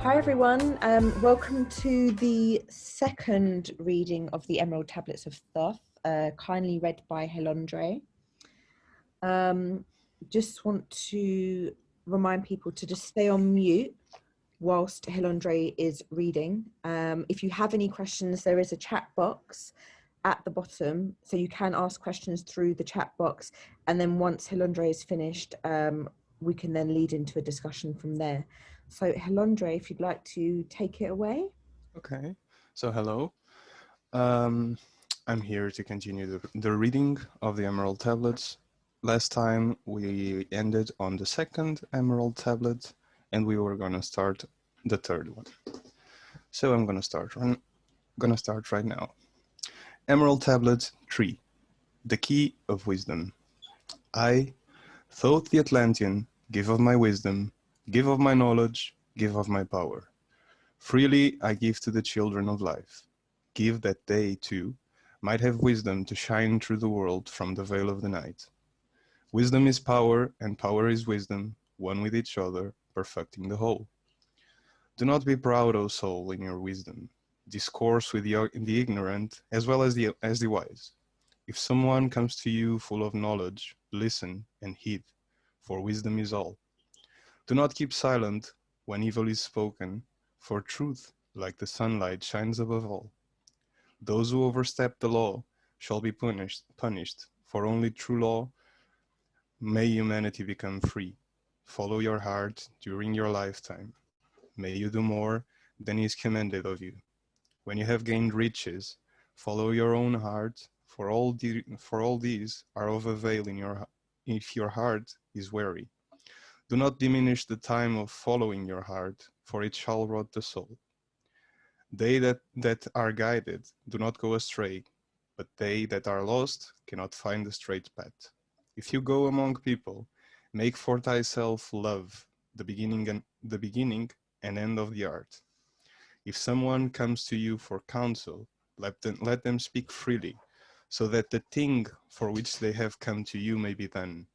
Hi everyone, welcome to the second reading of the Emerald Tablets of Thoth, kindly read by Hilondray. Just want to remind people to just stay on mute whilst Hilondray is reading. If you have any questions, there is a chat box at the bottom, so you can ask questions through the chat box, and then once Hilondray is finished, we can then lead into a discussion from there. So Hilondray, if you'd like to take it away. Okay, so hello. I'm here to continue the reading of the Emerald Tablets. Last time we ended on the second Emerald Tablet, and we were gonna start the third one. So I'm gonna start right now. Emerald Tablet 3, the Key of Wisdom. I, Thoth the Atlantean, give of my wisdom, give of my knowledge, give of my power. Freely I give to the children of life. Give that they, too, might have wisdom to shine through the world from the veil of the night. Wisdom is power, and power is wisdom, one with each other, perfecting the whole. Do not be proud, O soul, in your wisdom. Discourse with the ignorant as well as the wise. If someone comes to you full of knowledge, listen and heed, for wisdom is all. Do not keep silent when evil is spoken, for truth, like the sunlight, shines above all. Those who overstep the law shall be punished, for only through law may humanity become free. Follow your heart during your lifetime. May you do more than is commanded of you. When you have gained riches, follow your own heart, for all these are of avail if your heart is weary. Do not diminish the time of following your heart, for it shall rot the soul. They that are guided do not go astray, but they that are lost cannot find the straight path. If you go among people, make for thyself love, the beginning and end of the art. If someone comes to you for counsel, let them speak freely, so that the thing for which they have come to you may be done.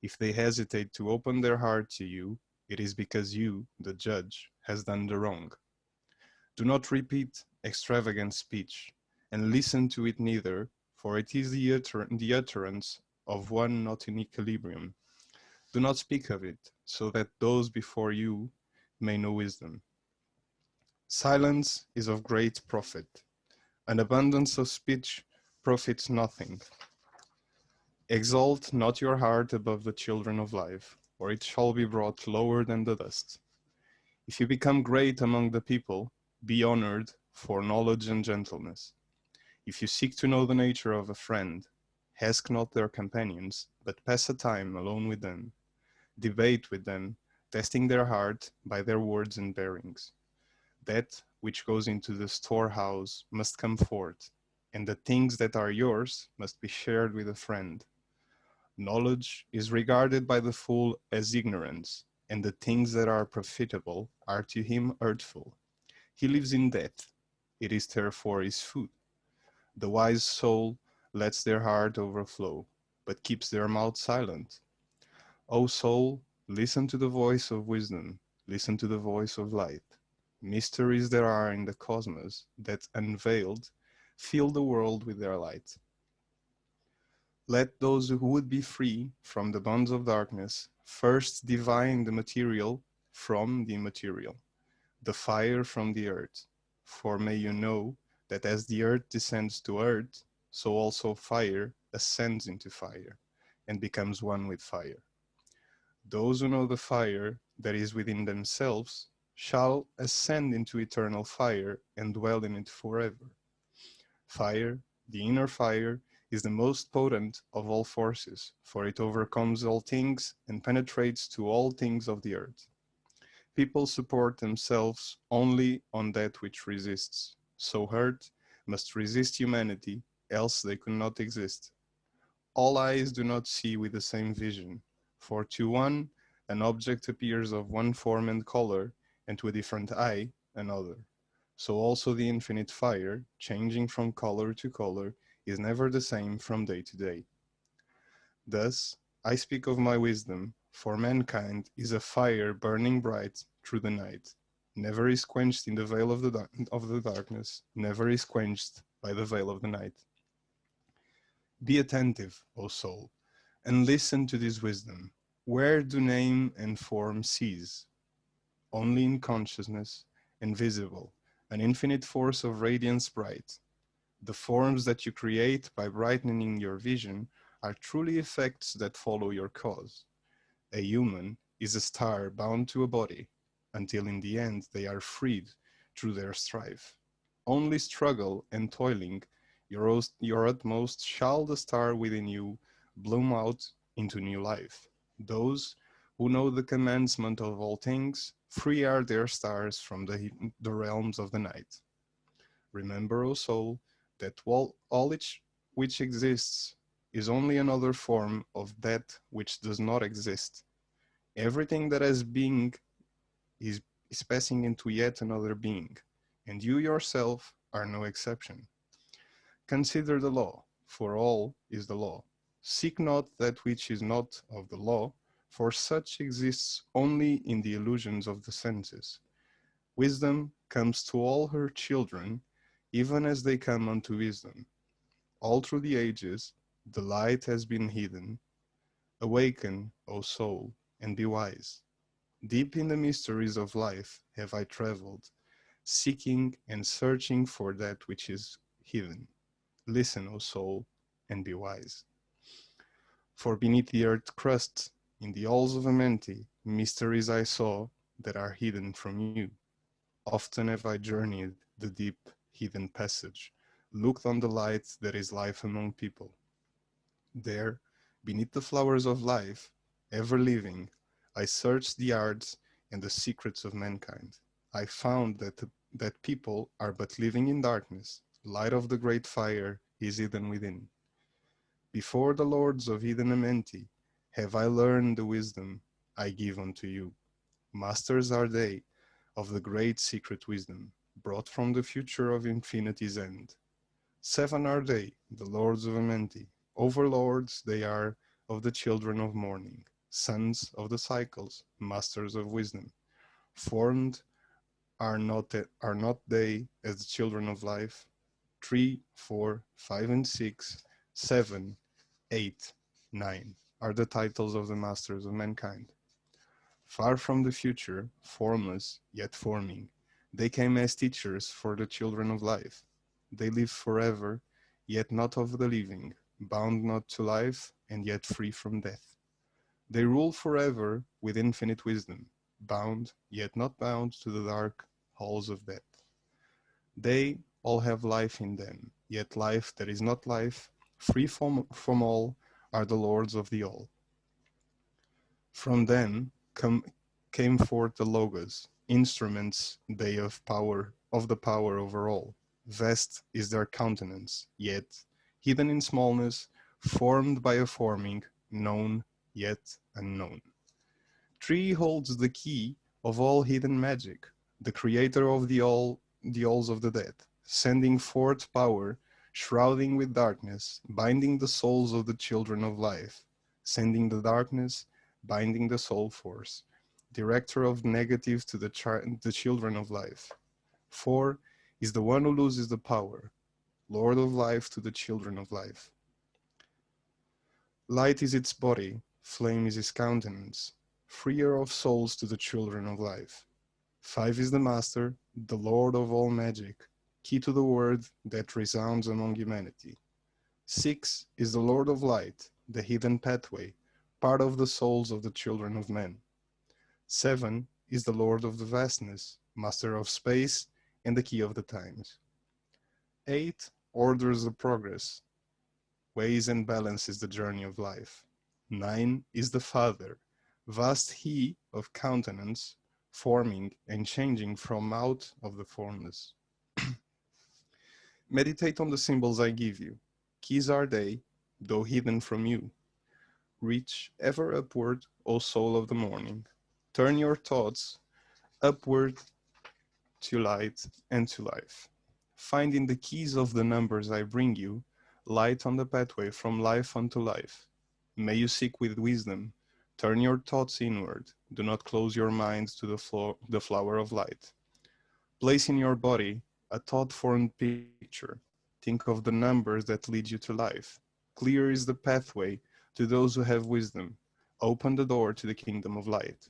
If they hesitate to open their heart to you, it is because you, the judge, has done the wrong. Do not repeat extravagant speech, and listen to it neither, for it is the utterance of one not in equilibrium. Do not speak of it, so that those before you may know wisdom. Silence is of great profit. An abundance of speech profits nothing. Exalt not your heart above the children of life, or it shall be brought lower than the dust. If you become great among the people, be honored for knowledge and gentleness. If you seek to know the nature of a friend, ask not their companions, but pass a time alone with them. Debate with them, testing their heart by their words and bearings. That which goes into the storehouse must come forth, and the things that are yours must be shared with a friend. Knowledge is regarded by the fool as ignorance, and the things that are profitable are to him hurtful. He lives in debt. It is therefore his food. The wise soul lets their heart overflow, but keeps their mouth silent. O soul, listen to the voice of wisdom, listen to the voice of light. Mysteries there are in the cosmos that, unveiled, fill the world with their light. Let those who would be free from the bonds of darkness first divine the material from the immaterial, the fire from the earth. For may you know that as the earth descends to earth, so also fire ascends into fire and becomes one with fire. Those who know the fire that is within themselves shall ascend into eternal fire and dwell in it forever. Fire, the inner fire, is the most potent of all forces, for it overcomes all things and penetrates to all things of the earth. People support themselves only on that which resists. So earth must resist humanity, else they could not exist. All eyes do not see with the same vision, for to one an object appears of one form and color, and to a different eye another. So also the infinite fire, changing from color to color, is never the same from day to day. Thus, I speak of my wisdom, for mankind is a fire burning bright through the night. never is quenched in the veil of the darkness, never is quenched by the veil of the night. Be attentive, O soul, and listen to this wisdom. Where do name and form cease? Only in consciousness, invisible, an infinite force of radiance bright. The forms that you create by brightening your vision are truly effects that follow your cause. A human is a star bound to a body, until in the end they are freed through their strife. Only struggle and toiling, your utmost, shall the star within you bloom out into new life. Those who know the commencement of all things, free are their stars from the realms of the night. Remember, O soul, that all which exists is only another form of that which does not exist. Everything that has being is passing into yet another being, and you yourself are no exception. Consider the law, for all is the law. Seek not that which is not of the law, for such exists only in the illusions of the senses. Wisdom comes to all her children, even as they come unto wisdom. All through the ages, the light has been hidden. Awaken, O soul, and be wise. Deep in the mysteries of life have I traveled, seeking and searching for that which is hidden. Listen, O soul, and be wise. For beneath the earth crust, in the halls of Amenti, mysteries I saw that are hidden from you. Often have I journeyed the deep, hidden passage, looked on the light that is life among people. There, beneath the flowers of life, ever living, I searched the arts and the secrets of mankind. I found that people are but living in darkness. Light of the great fire is hidden within. Before the lords of hidden Amenti have I learned the wisdom I give unto you. Masters are they of the great secret wisdom, brought from the future of infinity's end. 7 are they, the lords of Amenti. Overlords they are of the children of morning, sons of the cycles, masters of wisdom. Formed are not they as the children of life? 3, 4, 5, and 6, 7, 8, 9 are the titles of the masters of mankind. Far from the future, formless, yet forming, they came as teachers for the children of life. They live forever, yet not of the living, bound not to life, and yet free from death. They rule forever with infinite wisdom, bound, yet not bound to the dark halls of death. They all have life in them, yet life that is not life, free from all, are the lords of the all. From them came forth the Logos, instruments they of the power over all. Vast is their countenance, yet hidden in smallness, formed by a forming, known yet unknown. 3 holds the key of all hidden magic, the creator of the alls of the dead, sending forth power, shrouding with darkness, binding the souls of the children of life, sending the darkness, binding the soul force, director of negative to the children of life. 4 is the one who loses the power, lord of life to the children of life. Light is its body, flame is his countenance, freer of souls to the children of life. 5 is the master, the lord of all magic, key to the word that resounds among humanity. 6 is the lord of light, the hidden pathway, part of the souls of the children of men. 7 is the lord of the vastness, master of space, and the key of the times. 8 orders the progress, weighs and balances the journey of life. 9 is the father, vast he of countenance, forming and changing from out of the formless. Meditate on the symbols I give you. Keys are they, though hidden from you. Reach ever upward, O soul of the morning. Turn your thoughts upward to light and to life. Find in the keys of the numbers I bring you, light on the pathway from life unto life. May you seek with wisdom. Turn your thoughts inward. Do not close your minds to the flower of light. Place in your body a thought-formed picture. Think of the numbers that lead you to life. Clear is the pathway to those who have wisdom. Open the door to the kingdom of light.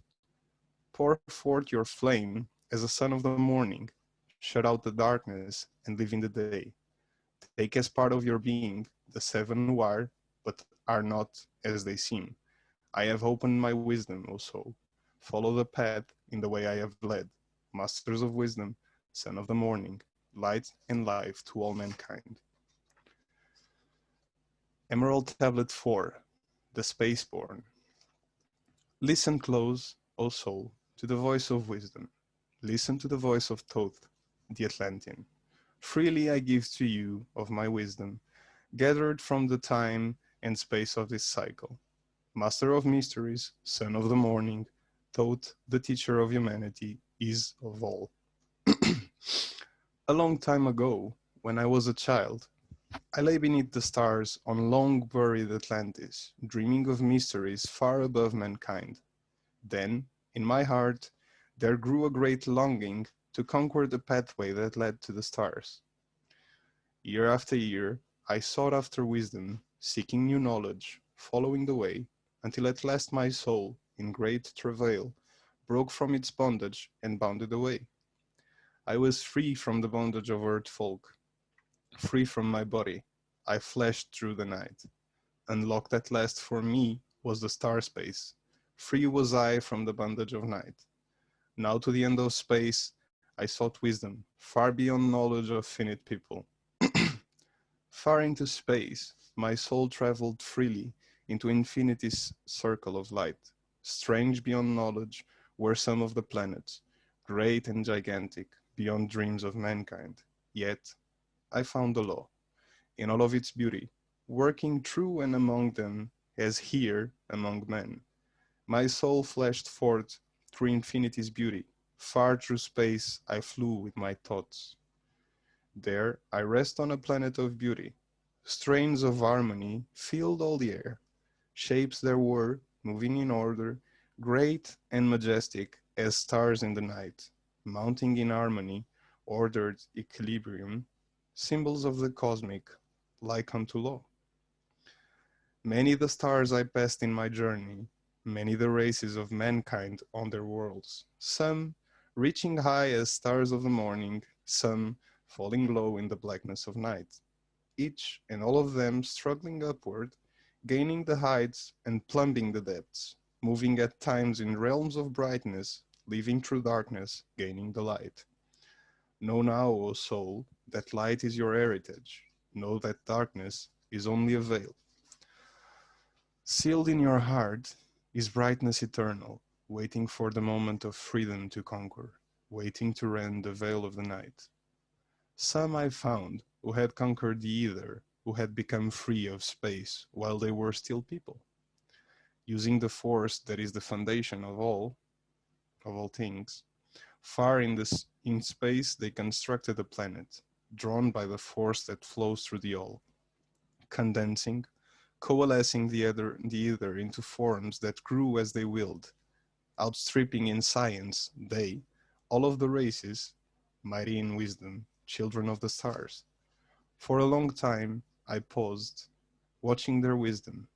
Pour forth your flame as a sun of the morning. Shut out the darkness and live in the day. Take as part of your being the seven who are, but are not as they seem. I have opened my wisdom, O soul. Follow the path in the way I have led. Masters of wisdom, son of the morning, light and life to all mankind. Emerald Tablet 4, the Spaceborn. Listen close, O soul, to the voice of wisdom. Listen to the voice of Thoth, the Atlantean. Freely I give to you of my wisdom, gathered from the time and space of this cycle. Master of mysteries, son of the morning, Thoth, the teacher of humanity, is of all. A long time ago, when I was a child, I lay beneath the stars on long buried Atlantis, dreaming of mysteries far above mankind. Then, in my heart, there grew a great longing to conquer the pathway that led to the stars. Year after year, I sought after wisdom, seeking new knowledge, following the way, until at last my soul, in great travail, broke from its bondage and bounded away. I was free from the bondage of earth folk, free from my body. I flashed through the night. Unlocked at last for me was the star space. Free was I from the bondage of night. Now to the end of space, I sought wisdom, far beyond knowledge of finite people. Far into space, my soul traveled freely into infinity's circle of light. Strange beyond knowledge were some of the planets, great and gigantic, beyond dreams of mankind. Yet, I found the law, in all of its beauty, working through and among them as here among men. My soul flashed forth through infinity's beauty. Far through space I flew with my thoughts. There I rest on a planet of beauty. Strains of harmony filled all the air. Shapes there were, moving in order, great and majestic as stars in the night, mounting in harmony, ordered equilibrium, symbols of the cosmic, like unto law. Many the stars I passed in my journey, many the races of mankind on their worlds, some reaching high as stars of the morning, some falling low in the blackness of night, each and all of them struggling upward, gaining the heights and plumbing the depths, moving at times in realms of brightness, living through darkness, gaining the light. Know now, O soul, that light is your heritage. Know that darkness is only a veil. Sealed in your heart is brightness eternal, waiting for the moment of freedom to conquer, waiting to rend the veil of the night. Some I found who had conquered the ether, who had become free of space while they were still people. Using the force that is the foundation of all things, far in space they constructed a planet, drawn by the force that flows through the all, condensing, coalescing the ether into forms that grew as they willed, outstripping in science, they, all of the races, mighty in wisdom, children of the stars. For a long time, I paused, watching their wisdom.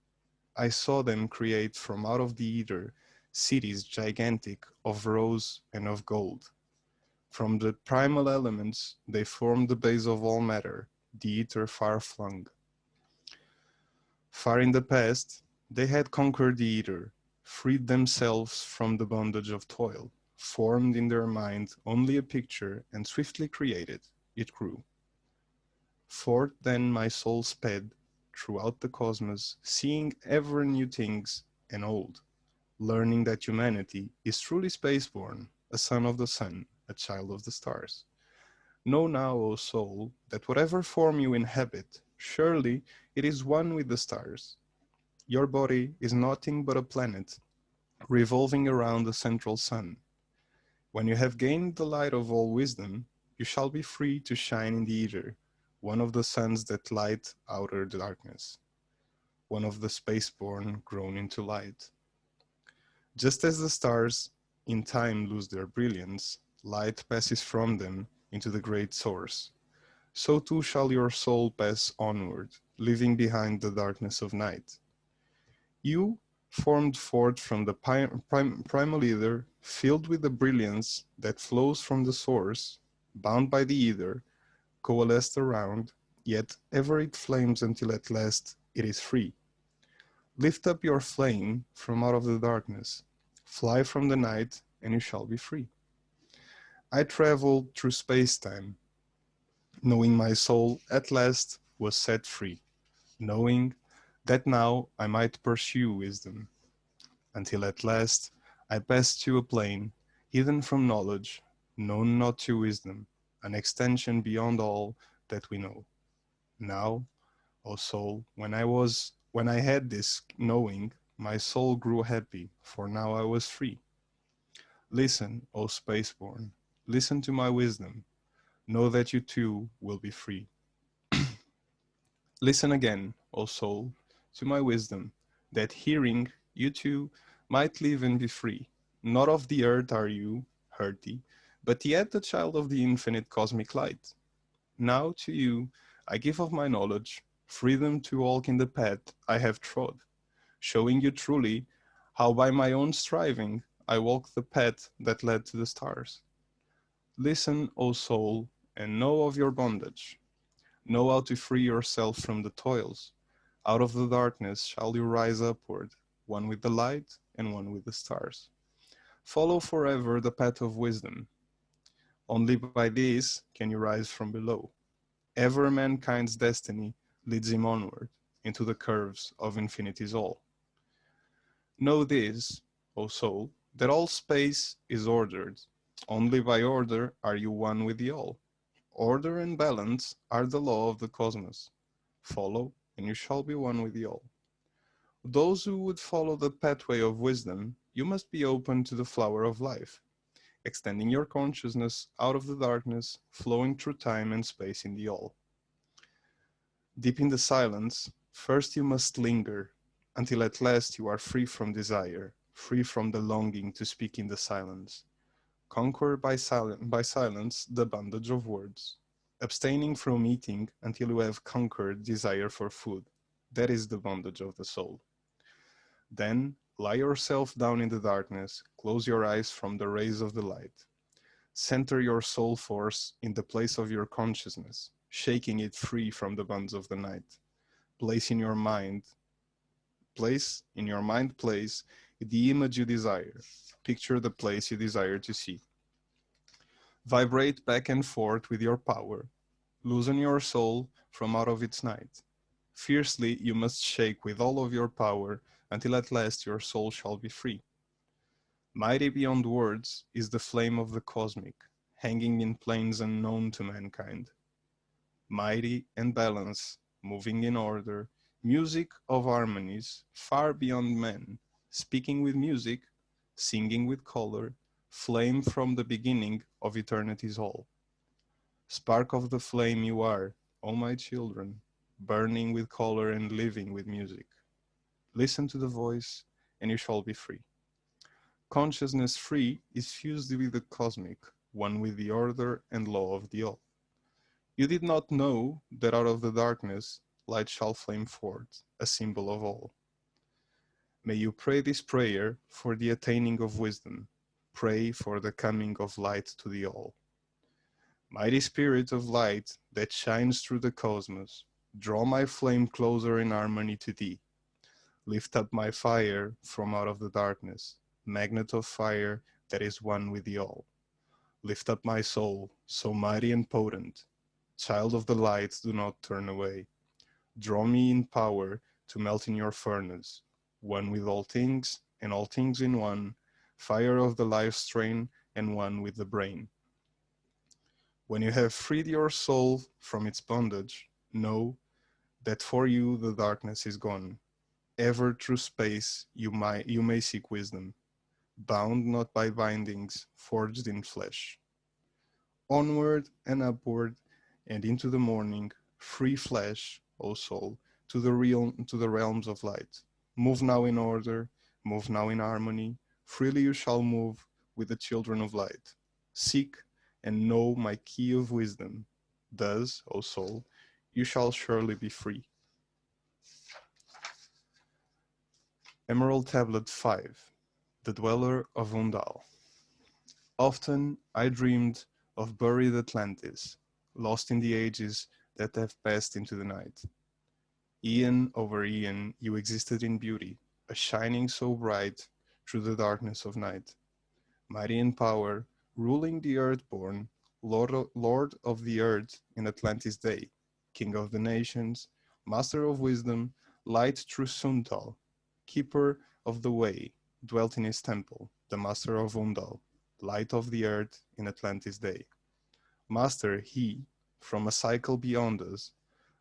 I saw them create from out of the ether cities gigantic of rose and of gold. From the primal elements, they formed the base of all matter, the ether far flung. Far in the past, they had conquered the ether, freed themselves from the bondage of toil, formed in their mind only a picture, and swiftly created, it grew. Forth then my soul sped throughout the cosmos, seeing ever new things and old, learning that humanity is truly spaceborn, a son of the sun, a child of the stars. Know now, O soul, that whatever form you inhabit, surely it is one with the stars. Your body is nothing but a planet, revolving around the central sun. When you have gained the light of all wisdom, you shall be free to shine in the ether, one of the suns that light outer darkness, one of the spaceborn grown into light. Just as the stars in time lose their brilliance, light passes from them into the great source. So too shall your soul pass onward, leaving behind the darkness of night. You, formed forth from the primal ether, filled with the brilliance that flows from the source, bound by the ether, coalesced around, yet ever it flames until at last it is free. Lift up your flame from out of the darkness, fly from the night, and you shall be free. I traveled through space-time, knowing my soul at last was set free, knowing that now I might pursue wisdom, until at last I passed to a plane hidden from knowledge, known not to wisdom, an extension beyond all that we know. Now, O soul, when I had this knowing, my soul grew happy, for now I was free. Listen, O spaceborn, listen to my wisdom, know that you too will be free. Listen again, O soul, to my wisdom, that hearing you too might live and be free. Not of the earth are you, hearty, but yet the child of the infinite cosmic light. Now to you I give of my knowledge, freedom to walk in the path I have trod, showing you truly how by my own striving I walk the path that led to the stars. Listen, O soul, and know of your bondage. Know how to free yourself from the toils. Out of the darkness shall you rise upward, one with the light and one with the stars. Follow forever the path of wisdom. Only by this can you rise from below. Ever mankind's destiny leads him onward into the curves of infinity's all. Know this, O soul, that all space is ordered. Only by order are you one with the all. Order and balance are the law of the cosmos. Follow, and you shall be one with the all. Those who would follow the pathway of wisdom, you must be open to the flower of life, extending your consciousness out of the darkness, flowing through time and space in the all. Deep in the silence, first you must linger, until at last you are free from desire, free from the longing to speak in the silence. Conquer by silence the bondage of words, abstaining from eating until you have conquered desire for food. That is the bondage of the soul. Then lie yourself down in the darkness, close your eyes from the rays of the light. Center your soul force in the place of your consciousness, shaking it free from the bonds of the night. Place in your mind the image you desire. Picture the place you desire to see. Vibrate back and forth with your power. Loosen your soul from out of its night. Fiercely you must shake with all of your power until at last your soul shall be free. Mighty beyond words is the flame of the cosmic, hanging in planes unknown to mankind. Mighty and balanced, moving in order, music of harmonies far beyond men, speaking with music, singing with color, flame from the beginning of eternity's all. Spark of the flame you are, O my children, burning with color and living with music. Listen to the voice, and you shall be free. Consciousness free is fused with the cosmic, one with the order and law of the all. You did not know that out of the darkness light shall flame forth, a symbol of all. May you pray this prayer for the attaining of wisdom. Pray for the coming of light to the all. Mighty Spirit of light that shines through the cosmos, draw my flame closer in harmony to thee. Lift up my fire from out of the darkness, magnet of fire that is one with the all. Lift up my soul, so mighty and potent. Child of the light, do not turn away. Draw me in power to melt in your furnace, one with all things and all things in one, fire of the life strain and one with the brain. When you have freed your soul from its bondage, know that for you the darkness is gone. Ever through space you may seek wisdom, bound not by bindings forged in flesh. Onward and upward and into the morning, free flesh, O soul, to the realms of light. Move now in order, move now in harmony, freely you shall move with the children of light. Seek and know my key of wisdom. Thus, O soul, you shall surely be free. Emerald Tablet 5. The Dweller of Undal. Often I dreamed of buried Atlantis, lost in the ages that have passed into the night. Eon over eon you existed in beauty, a shining so bright through the darkness of night. Mighty in power, ruling the earth-born, Lord of the earth in Atlantis' day, King of the nations, Master of wisdom, light through Suntal, Keeper of the way, dwelt in his temple, the Master of Undal, light of the earth in Atlantis' day. Master he, from a cycle beyond us,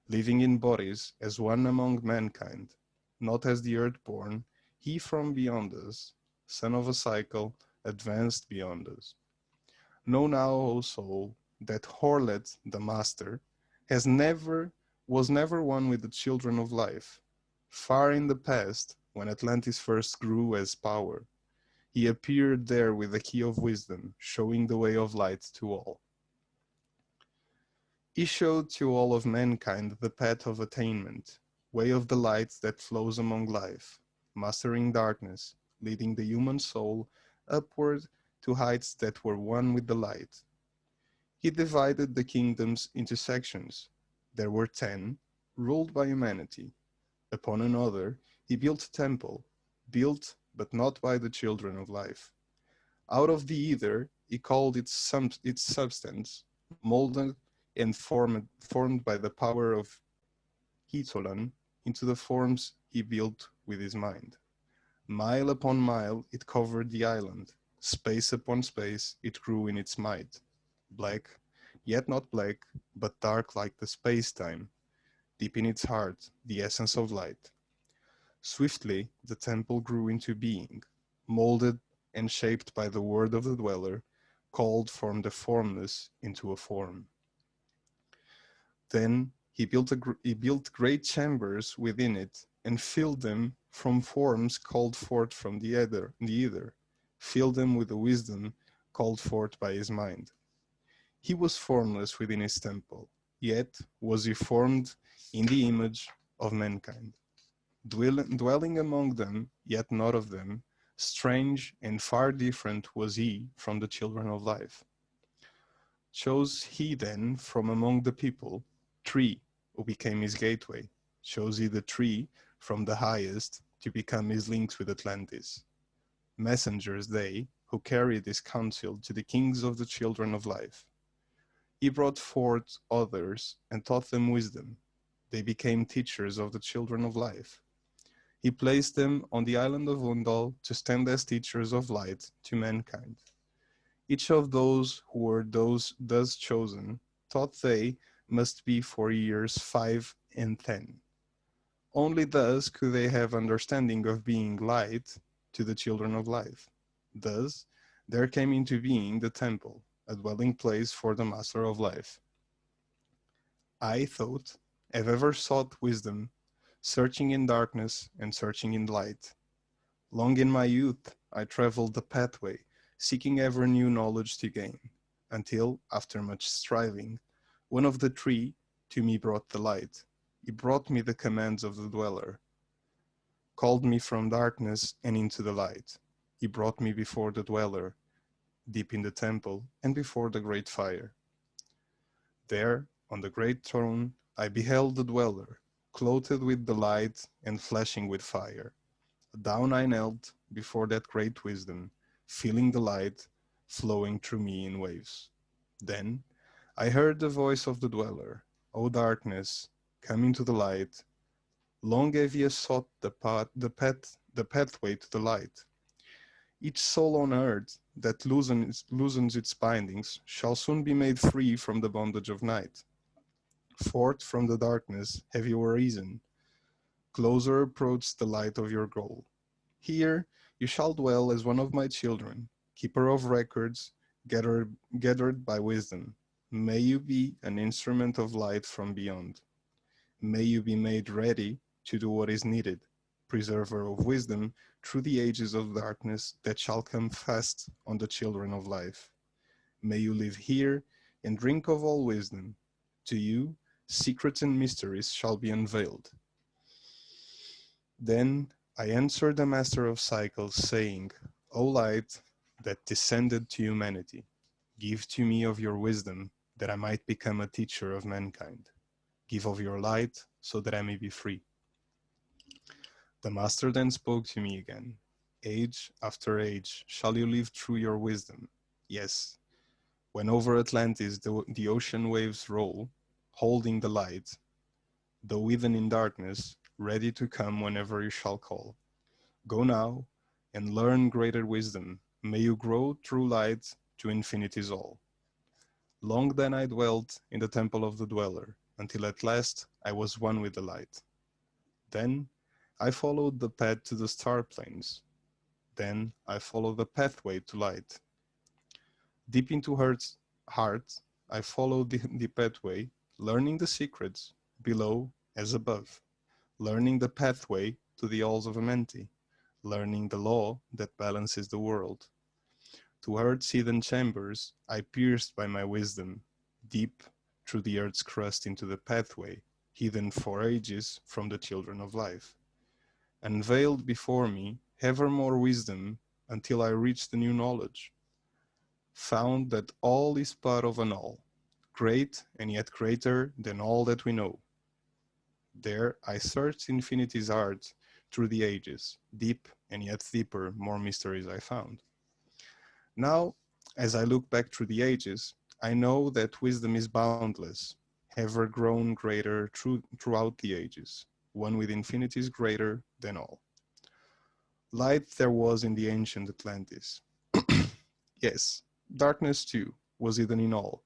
living in bodies as one among mankind, not as the earth-born, he from beyond us, son of a cycle, advanced beyond us. Know now, O soul, that Horlet, the master, was never one with the children of life. Far in the past, when Atlantis first grew as power, he appeared there with the key of wisdom, showing the way of light to all. He showed to all of mankind the path of attainment, way of the light that flows among life, mastering darkness, leading the human soul upward to heights that were one with the light. He divided the kingdoms into sections. There were 10, ruled by humanity. Upon another, he built a temple, built but not by the children of life. Out of the ether, he called its substance, molded and formed by the power of Hitolan into the forms he built with his mind. Mile upon mile it covered the island, space upon space it grew in its might, black, yet not black, but dark like the space-time, deep in its heart, the essence of light. Swiftly the temple grew into being, molded and shaped by the word of the dweller, called from the formless into a form. Then he built great chambers within it and filled them from forms called forth from the ether, filled them with the wisdom called forth by his mind. He was formless within his temple, yet was he formed in the image of mankind. Dwelling among them, yet not of them, strange and far different was he from the children of life. Chose he then from among the people 3, who became his gateway. Chose he the 3 from the highest to become his links with Atlantis. Messengers they, who carried his counsel to the kings of the children of life. He brought forth others and taught them wisdom. They became teachers of the children of life. He placed them on the island of Undal to stand as teachers of light to mankind. Each of those who were thus chosen thought they must be for years 5 and 10. Only thus could they have understanding of being light to the children of life. Thus there came into being the temple, a dwelling place for the Master of Life. I thought, have ever sought wisdom, searching in darkness and searching in light. Long in my youth I traveled the pathway, seeking ever new knowledge to gain, until, after much striving, one of the 3 to me brought the light. He brought me the commands of the dweller, called me from darkness and into the light. He brought me before the dweller, deep in the temple, and before the great fire. There, on the great throne, I beheld the dweller, clothed with the light and flashing with fire. Down I knelt before that great wisdom, feeling the light flowing through me in waves. Then I heard the voice of the dweller, O darkness, come into the light. Long have ye sought the pathway to the light. Each soul on earth that loosens its bindings shall soon be made free from the bondage of night. Forth from the darkness have you arisen, closer approach the light of your goal. Here you shall dwell as one of my children, keeper of records, gathered by wisdom. May you be an instrument of light from beyond. May you be made ready to do what is needed, preserver of wisdom through the ages of darkness that shall come fast on the children of life. May you live here and drink of all wisdom. To you, secrets and mysteries shall be unveiled. Then I answered the Master of Cycles, saying, O light that descended to humanity, give to me of your wisdom, that I might become a teacher of mankind. Give of your light, so that I may be free. The Master then spoke to me again. Age after age shall you live through your wisdom. Yes, when over Atlantis the ocean waves roll, holding the light, though hidden in darkness, ready to come whenever you shall call. Go now and learn greater wisdom. May you grow through light to infinity's all. Long then I dwelt in the temple of the dweller, until at last I was one with the light. Then I followed the path to the star plains. Then I followed the pathway to light. Deep into Earth's heart, I followed the pathway, learning the secrets, below as above, learning the pathway to the halls of Amenti, learning the law that balances the world. To Earth's hidden chambers, I pierced by my wisdom, deep through the earth's crust into the pathway, hidden for ages from the children of life. Unveiled before me ever more wisdom until I reached the new knowledge. Found that all is part of an all, great and yet greater than all that we know. There I searched infinity's heart through the ages, deep and yet deeper more mysteries I found. Now, as I look back through the ages, I know that wisdom is boundless, ever grown greater throughout the ages, one with infinities greater than all. Light there was in the ancient Atlantis. Yes, darkness too was hidden in all.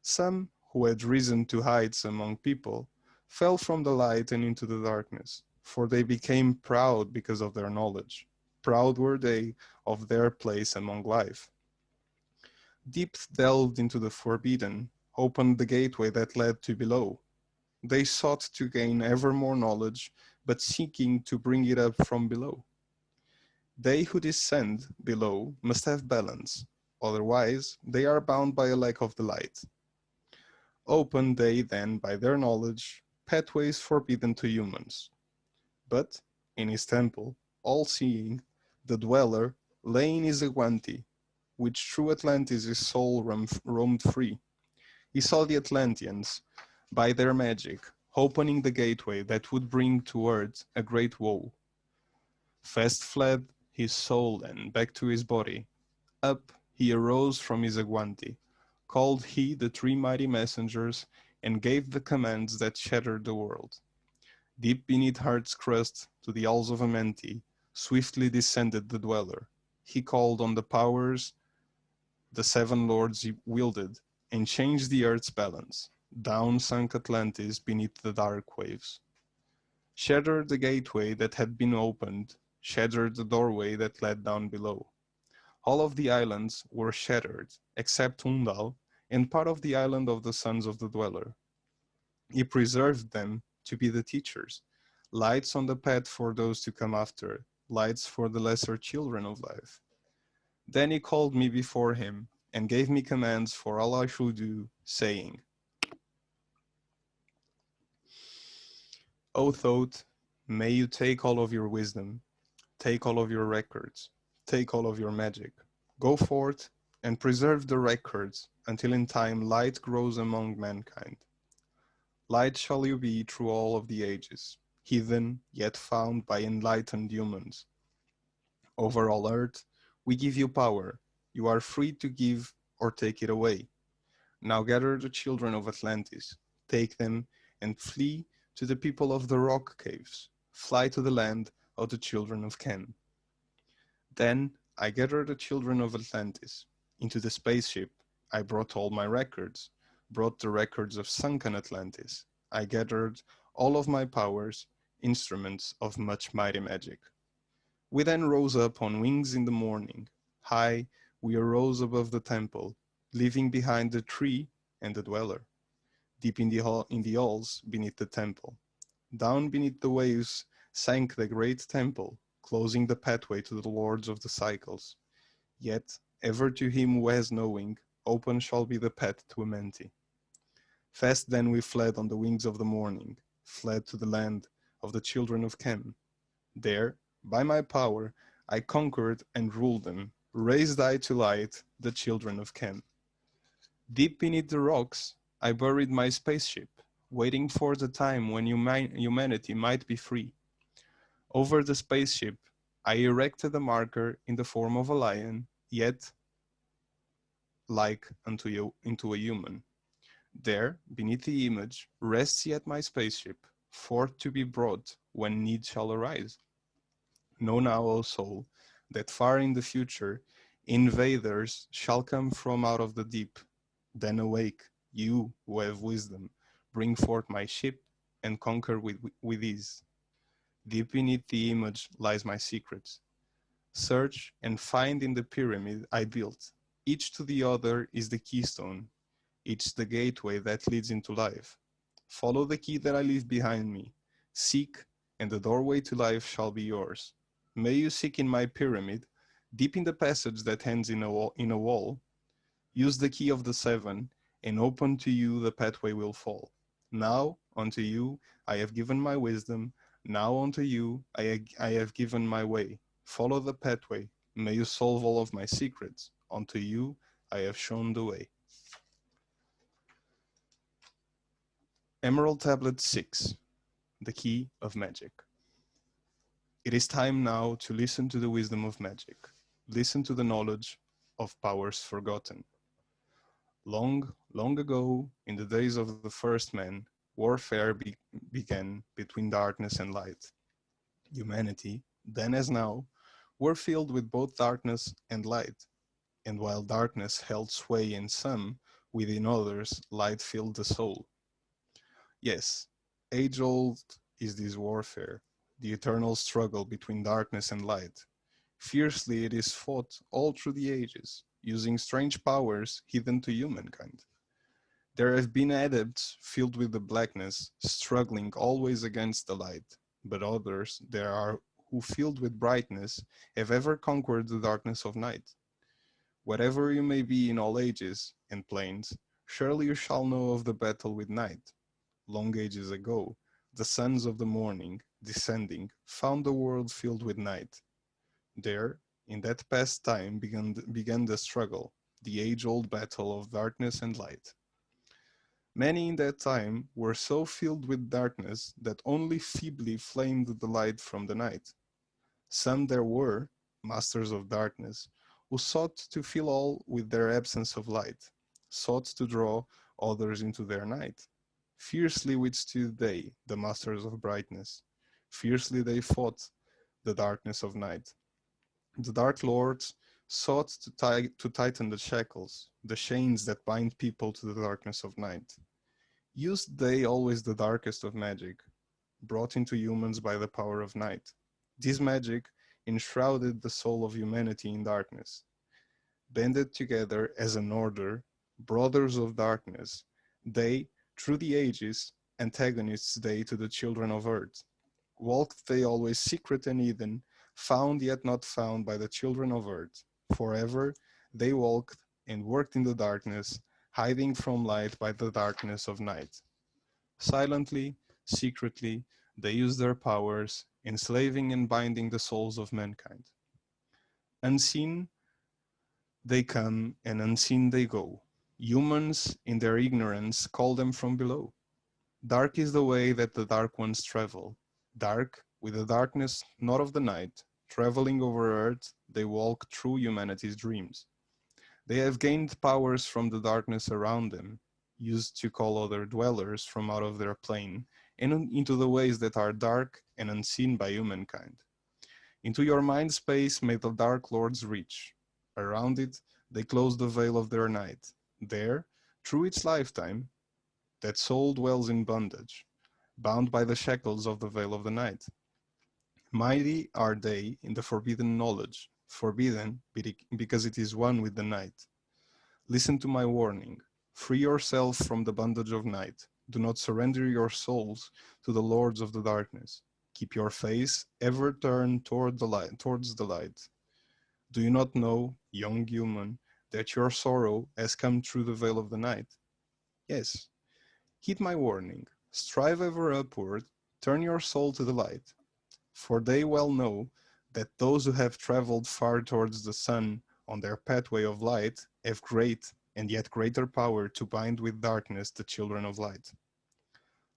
Some who had risen to heights among people fell from the light and into the darkness, for they became proud because of their knowledge. Proud were they of their place among life. Deep delved into the forbidden, opened the gateway that led to below. They sought to gain ever more knowledge, but seeking to bring it up from below. They who descend below must have balance, otherwise they are bound by a lack of the light. Open they then by their knowledge pathways forbidden to humans. But in his temple, all-seeing, the dweller lay in his Aguanti, which through Atlantis his soul roamed free. He saw the Atlanteans, by their magic, opening the gateway that would bring to earth a great woe. Fast fled his soul then back to his body. Up he arose from his Aguanti, called he the three mighty messengers, and gave the commands that shattered the world. Deep beneath Heart's crust, to the halls of Amenti, swiftly descended the dweller. He called on the powers the seven lords he wielded, and changed the earth's balance. Down sunk Atlantis beneath the dark waves. Shattered the gateway that had been opened, shattered the doorway that led down below. All of the islands were shattered, except Undal, and part of the island of the sons of the dweller. He preserved them to be the teachers, lights on the path for those to come after, lights for the lesser children of life. Then he called me before him, and gave me commands for all I should do, saying, O Thoth, may you take all of your wisdom, take all of your records, take all of your magic. Go forth and preserve the records until in time light grows among mankind. Light shall you be through all of the ages, hidden yet found by enlightened humans. Over all earth, we give you power. You are free to give or take it away. Now gather the children of Atlantis, take them and flee to the people of the rock caves. Fly to the land of the children of Ken. Then I gathered the children of Atlantis. Into the spaceship I brought all my records, brought the records of sunken Atlantis. I gathered all of my powers, instruments of much mighty magic. We then rose up on wings in the morning. High we arose above the temple, leaving behind the tree and the dweller. Deep in the halls beneath the temple. Down beneath the waves sank the great temple, closing the pathway to the lords of the cycles. Yet, ever to him who has knowing, open shall be the path to Amenti. Fast then we fled on the wings of the morning, fled to the land of the children of Chem. There, by my power, I conquered and ruled them, raised I to light the children of Chem. Deep beneath the rocks, I buried my spaceship, waiting for the time when humanity might be free. Over the spaceship, I erected a marker in the form of a lion, yet like into a human. There, beneath the image, rests yet my spaceship, forth to be brought when need shall arise. Know now, O soul, that far in the future, invaders shall come from out of the deep. Then awake, you who have wisdom, bring forth my ship and conquer with ease. Deep beneath the image lies my secret. Search and find in the pyramid I built. Each to the other is the keystone, each the gateway that leads into life. Follow the key that I leave behind me. Seek, and the doorway to life shall be yours. May you seek in my pyramid, deep in the passage that ends in a wall. Use the key of the seven, and open to you the pathway will fall. Now unto you I have given my wisdom, now unto you I have given my way. Follow the pathway, may you solve all of my secrets. Unto you I have shown the way. Emerald Tablet 6, the Key of Magic. It is time now to listen to the wisdom of magic. Listen to the knowledge of powers forgotten. Long, long ago, in the days of the first man, warfare began between darkness and light. Humanity, then as now, were filled with both darkness and light, and while darkness held sway in some, within others light filled the soul. Yes, age-old is this warfare, the eternal struggle between darkness and light. Fiercely it is fought all through the ages, using strange powers hidden to humankind. There have been adepts filled with the blackness, struggling always against the light, but others there are who, filled with brightness, have ever conquered the darkness of night. Whatever you may be in all ages and planes, surely you shall know of the battle with night. Long ages ago, the sons of the morning, descending, found the world filled with night. There, in that past time, began the struggle, the age-old battle of darkness and light. Many in that time were so filled with darkness that only feebly flamed the light from the night. Some there were, masters of darkness, who sought to fill all with their absence of light, sought to draw others into their night. Fiercely withstood they, the masters of brightness. Fiercely they fought the darkness of night. The Dark Lords sought to tighten the shackles, the chains that bind people to the darkness of night. Used they always the darkest of magic, brought into humans by the power of night. This magic enshrouded the soul of humanity in darkness. Banded together as an order, brothers of darkness, they, through the ages, antagonists they to the children of earth. Walked they always secret and hidden, found yet not found by the children of earth. Forever they walked and worked in the darkness, hiding from light by the darkness of night. Silently, secretly, they used their powers, enslaving and binding the souls of mankind. Unseen they come and unseen they go. Humans, in their ignorance, call them from below. Dark is the way that the dark ones travel. Dark, with the darkness not of the night, traveling over earth, they walk through humanity's dreams. They have gained powers from the darkness around them, used to call other dwellers from out of their plane, and into the ways that are dark and unseen by humankind. Into your mind space may the Dark Lords reach. Around it, they close the veil of their night. There, through its lifetime, that soul dwells in bondage, bound by the shackles of the veil of the night. Mighty are they in the forbidden knowledge, forbidden because it is one with the night. Listen to my warning. Free yourself from the bondage of night. Do not surrender your souls to the lords of the darkness. Keep your face ever turned towards the light. Do you not know, young human, that your sorrow has come through the veil of the night? Yes. Heed my warning. Strive ever upward, turn your soul to the light. For they well know that those who have traveled far towards the sun on their pathway of light have great and yet greater power to bind with darkness the children of light.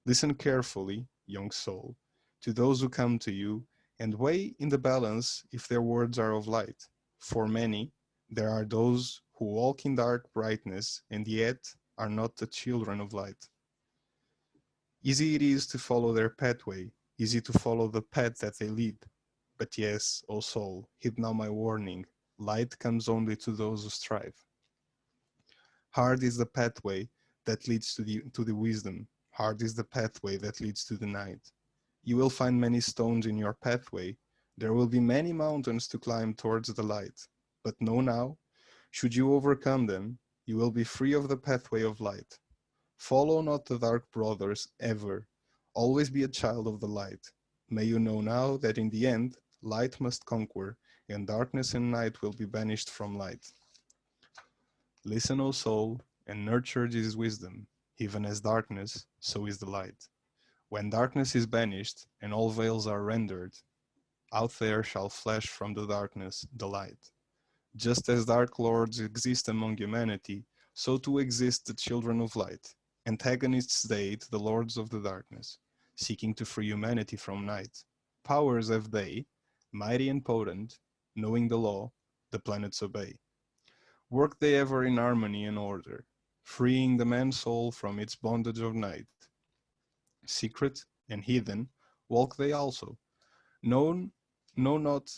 Listen carefully, young soul, to those who come to you, and weigh in the balance if their words are of light. For many, there are those who walk in dark brightness and yet are not the children of light. Easy it is to follow their pathway, easy to follow the path that they lead. But yes, O soul, heed now my warning, light comes only to those who strive. Hard is the pathway that leads to the wisdom, hard is the pathway that leads to the night. You will find many stones in your pathway, there will be many mountains to climb towards the light. But know now, should you overcome them, you will be free of the pathway of light. Follow not the dark brothers ever. Always be a child of the light. May you know now that in the end, light must conquer, and darkness and night will be banished from light. Listen, O soul, and nurture this wisdom. Even as darkness, so is the light. When darkness is banished, and all veils are rendered, out there shall flash from the darkness the light. Just as dark lords exist among humanity, so too exist the children of light, antagonists they to the lords of the darkness, seeking to free humanity from night. Powers have they, mighty and potent, knowing the law, the planets obey. Work they ever in harmony and order, freeing the man's soul from its bondage of night. Secret and hidden walk they also, known, know not,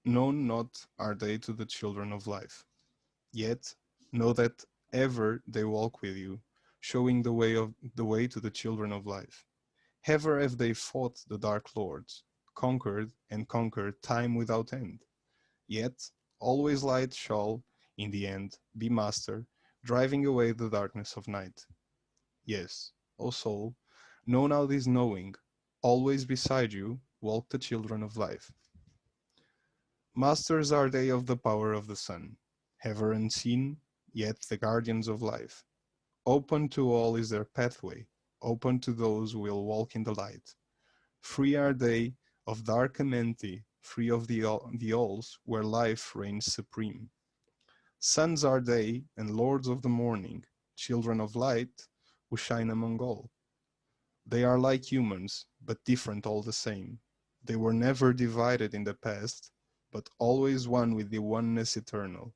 known not are they to the children of life. Yet know that ever they walk with you, showing the way to the children of life. Ever have they fought the dark lords, conquered and conquered time without end. Yet always light shall, in the end, be master, driving away the darkness of night. Yes, O soul, know now this knowing, always beside you walk the children of life. Masters are they of the power of the sun, ever unseen, yet the guardians of life. Open to all is their pathway, open to those who will walk in the light. Free are they of dark and empty, free of the alls where life reigns supreme. Sons are they and lords of the morning, children of light who shine among all. They are like humans, but different all the same. They were never divided in the past, but always one with the oneness eternal,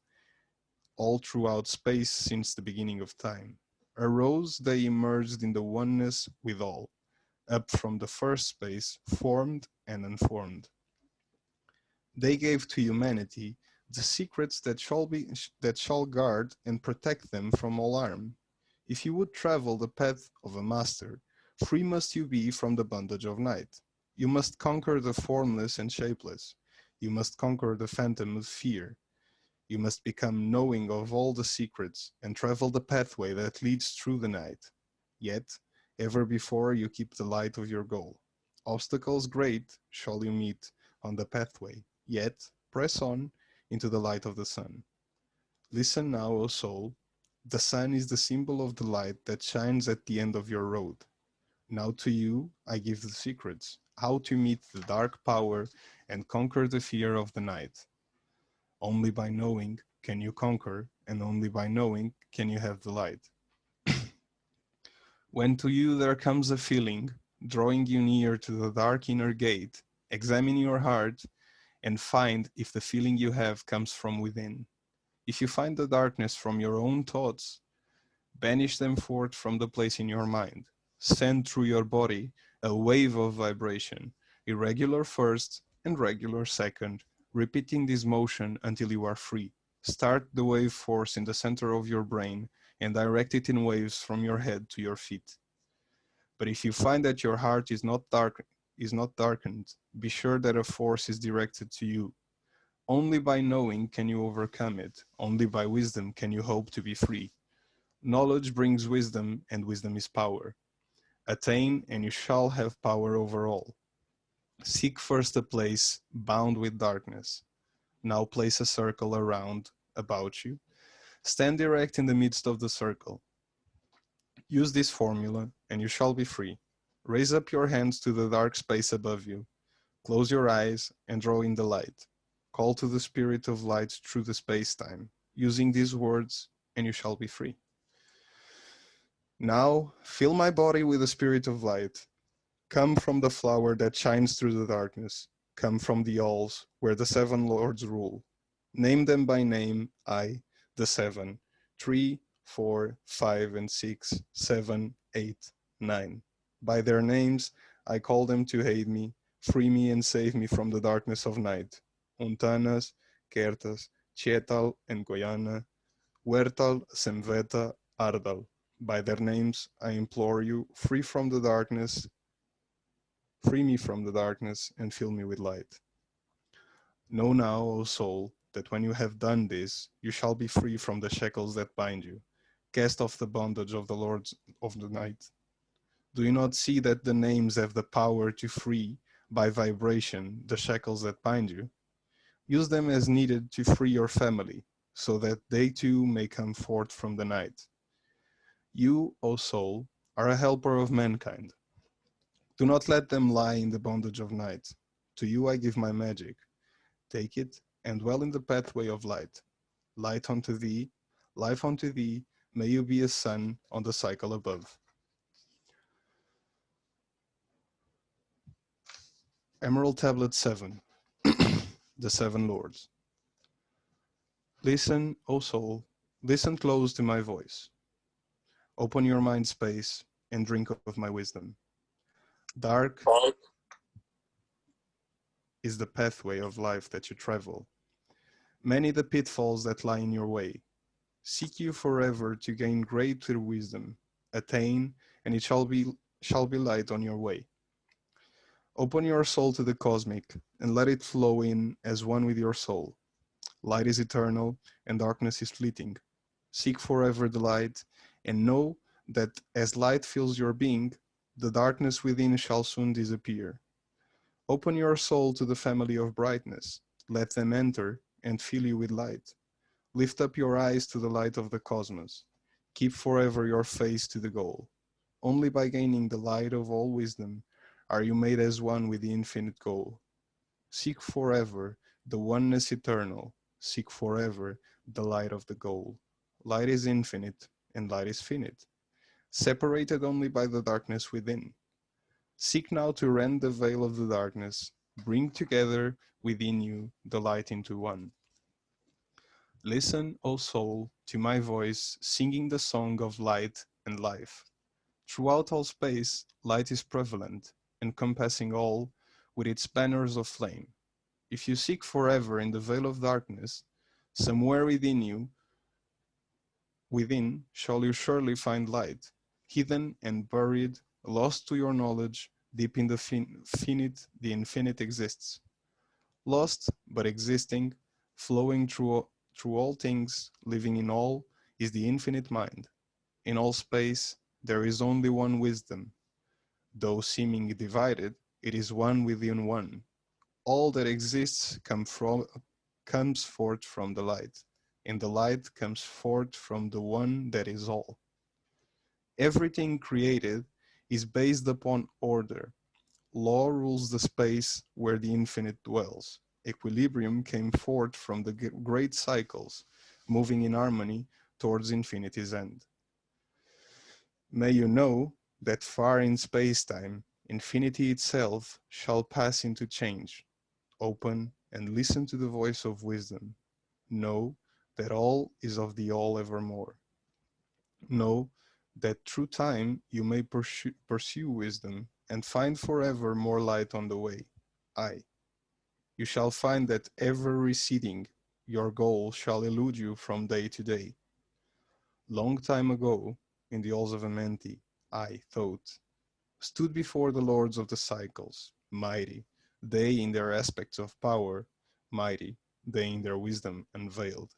all throughout space since the beginning of time. Arose they emerged in the oneness with all, up from the first space, formed and unformed. They gave to humanity the secrets that shall guard and protect them from all harm. If you would travel the path of a master, free must you be from the bondage of night. You must conquer the formless and shapeless. You must conquer the phantom of fear. You must become knowing of all the secrets and travel the pathway that leads through the night. Yet, ever before you keep the light of your goal. Obstacles great shall you meet on the pathway, yet press on into the light of the sun. Listen now, O soul. The sun is the symbol of the light that shines at the end of your road. Now to you I give the secrets, how to meet the dark power and conquer the fear of the night. Only by knowing can you conquer, and only by knowing can you have the light. When to you there comes a feeling, drawing you near to the dark inner gate, examine your heart and find if the feeling you have comes from within. If you find the darkness from your own thoughts, banish them forth from the place in your mind. Send through your body a wave of vibration, irregular first and regular second, repeating this motion until you are free. Start the wave force in the center of your brain and direct it in waves from your head to your feet. But if you find that your heart is not darkened, be sure that a force is directed to you. Only by knowing can you overcome it. Only by wisdom can you hope to be free. Knowledge brings wisdom, and wisdom is power. Attain, and you shall have power over all. Seek first a place bound with darkness. Now place a circle around about you, stand erect in the midst of the circle. Use this formula, and you shall be free. Raise up your hands to the dark space above you. Close your eyes and draw in the light. Call to the spirit of light through the space-time. Using these words, and you shall be free. Now, fill my body with the spirit of light. Come from the flower that shines through the darkness. Come from the halls where the seven lords rule. Name them by name, I, the seven. 3, 4, 5, and 6, 7, 8, 9. By their names, I call them to aid me, free me and save me from the darkness of night. Untanas, Kertas, Chetal, and Goiana, Huertal, Semveta, Ardal. By their names, I implore you, free from the darkness, free me from the darkness, and fill me with light. Know now, O soul, that when you have done this, you shall be free from the shackles that bind you. Cast off the bondage of the lords of the night. Do you not see that the names have the power to free, by vibration, the shackles that bind you? Use them as needed to free your family, so that they too may come forth from the night. You, O soul, are a helper of mankind. Do not let them lie in the bondage of night. To you I give my magic. Take it and dwell in the pathway of light. Light unto thee, life unto thee, may you be a sun on the cycle above. Emerald Tablet 7. The Seven Lords. Listen, O soul, listen close to my voice. Open your mind space and drink of my wisdom. Dark is the pathway of life that you travel. Many the pitfalls that lie in your way. Seek you forever to gain greater wisdom. Attain, and it shall be light on your way. Open your soul to the cosmic, and let it flow in as one with your soul. Light is eternal, and darkness is fleeting. Seek forever the light, and know that as light fills your being, the darkness within shall soon disappear. Open your soul to the family of brightness. Let them enter and fill you with light. Lift up your eyes to the light of the cosmos. Keep forever your face to the goal. Only by gaining the light of all wisdom are you made as one with the infinite goal. Seek forever the oneness eternal. Seek forever the light of the goal. Light is infinite and light is finite, separated only by the darkness within. Seek now to rend the veil of the darkness. Bring together within you the light into one. Listen, O soul, to my voice, singing the song of light and life. Throughout all space, light is prevalent, encompassing all with its banners of flame. If you seek forever in the veil of darkness, somewhere within shall you surely find light, hidden and buried, lost to your knowledge, deep in the the infinite exists. Lost, but existing, flowing through all things, living in all, is the infinite mind. In all space, there is only one wisdom. Though seeming divided, it is one within one. All that exists comes forth from the light, and the light comes forth from the one that is all. Everything created is based upon order. Law rules the space where the infinite dwells. Equilibrium came forth from the great cycles, moving in harmony towards infinity's end. May you know that far in space-time, infinity itself shall pass into change. Open and listen to the voice of wisdom. Know that all is of the all evermore. Know that through time you may pursue wisdom and find forever more light on the way. Aye, you shall find that ever receding, your goal shall elude you from day to day. Long time ago, in the halls of Amenti, I, Thoth, stood before the lords of the cycles, mighty, they in their aspects of power, mighty, they in their wisdom unveiled.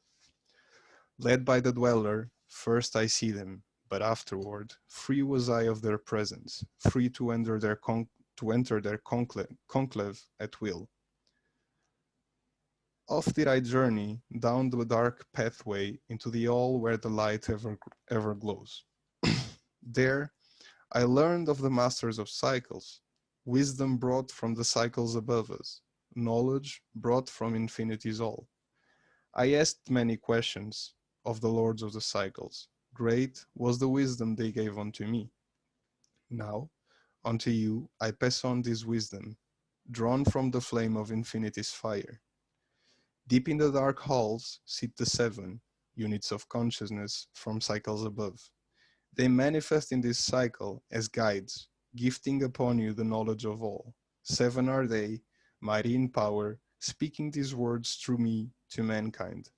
Led by the dweller, first I see them, but afterward, free was I of their presence, free to enter their conclave at will. Oft did I journey down the dark pathway into the all where the light ever glows. There I learned of the masters of cycles, wisdom brought from the cycles above us, knowledge brought from infinity's all. I asked many questions of the lords of the cycles. Great was the wisdom they gave unto me. Now, unto you I pass on this wisdom, drawn from the flame of infinity's fire. Deep in the dark halls sit the seven units of consciousness from cycles above. They manifest in this cycle as guides, gifting upon you the knowledge of all. Seven are they, mighty in power, speaking these words through me to mankind.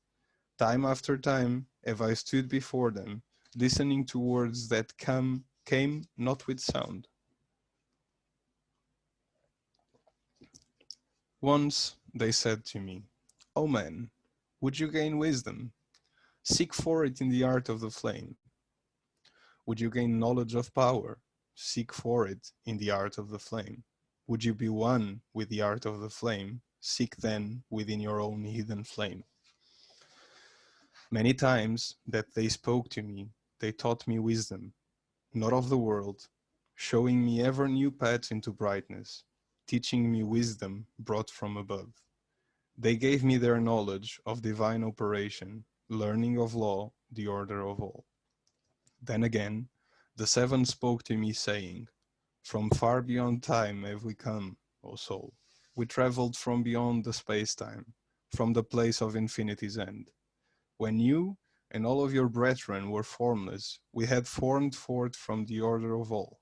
Time after time have I stood before them, listening to words that came not with sound. Once they said to me, O man, would you gain wisdom? Seek for it in the art of the flame. Would you gain knowledge of power? Seek for it in the art of the flame. Would you be one with the art of the flame? Seek then within your own hidden flame. Many times that they spoke to me, they taught me wisdom, not of the world, showing me ever new paths into brightness, teaching me wisdom brought from above. They gave me their knowledge of divine operation, learning of law, the order of all. Then again, the seven spoke to me, saying, From far beyond time have we come, O soul. We traveled from beyond the space-time, from the place of infinity's end. When you and all of your brethren were formless, we had formed forth from the order of all.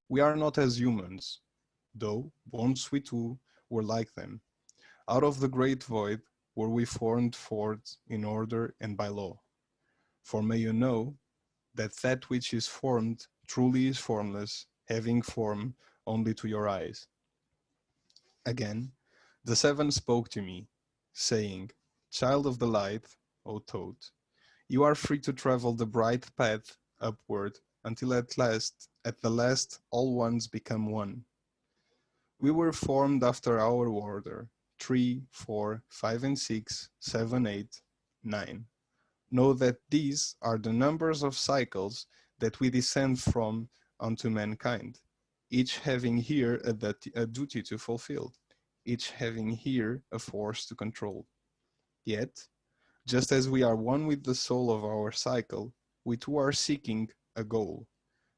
We are not as humans, though once we too were like them. Out of the great void were we formed forth in order and by law. For may you know that which is formed truly is formless, having form only to your eyes. Again, the seven spoke to me, saying, Child of the light, O Thoth, you are free to travel the bright path upward until at the last, all ones become one. We were formed after our order, 3, 4, 5 and 6, 7, 8, 9. Know that these are the numbers of cycles that we descend from unto mankind, each having here a duty to fulfill, each having here a force to control. Yet, just as we are one with the soul of our cycle, we too are seeking a goal.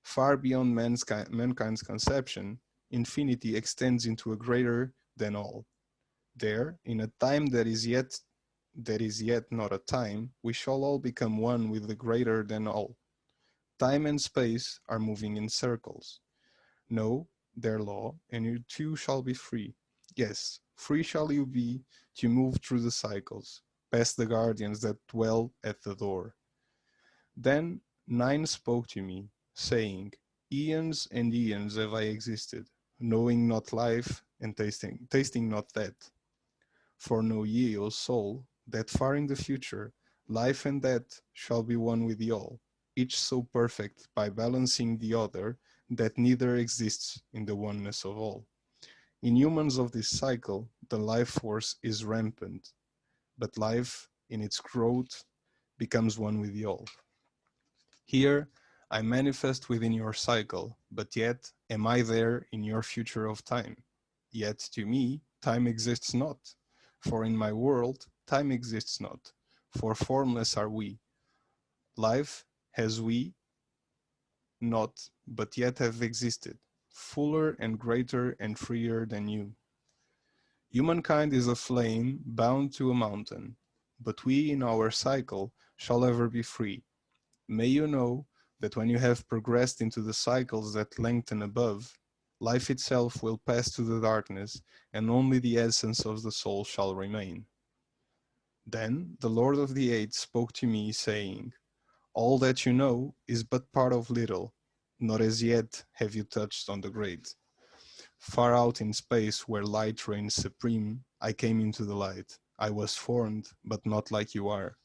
Far beyond mankind's conception, infinity extends into a greater than all. There, in a time that is yet not a time, we shall all become one with the greater than all. Time and space are moving in circles. Know their law, and you too shall be free. Yes, free shall you be to move through the cycles, past the guardians that dwell at the door. Then 9 spoke to me, saying, Eons and eons have I existed, knowing not life and tasting not death. For know ye, O soul, that far in the future, life and death shall be one with the all, each so perfect by balancing the other that neither exists in the oneness of all. In humans of this cycle, the life force is rampant, but life in its growth becomes one with the all. Here I manifest within your cycle, but yet am I there in your future of time? Yet to me, time exists not. For in my world, time exists not, for formless are we. Life has we not, but yet have existed, fuller and greater and freer than you. Humankind is a flame bound to a mountain, but we in our cycle shall ever be free. May you know that when you have progressed into the cycles that lengthen above, life itself will pass to the darkness, and only the essence of the soul shall remain. Then the Lord of the Eight spoke to me, saying, All that you know is but part of little, not as yet have you touched on the great. Far out in space where light reigns supreme, I came into the light. I was formed, but not like you are.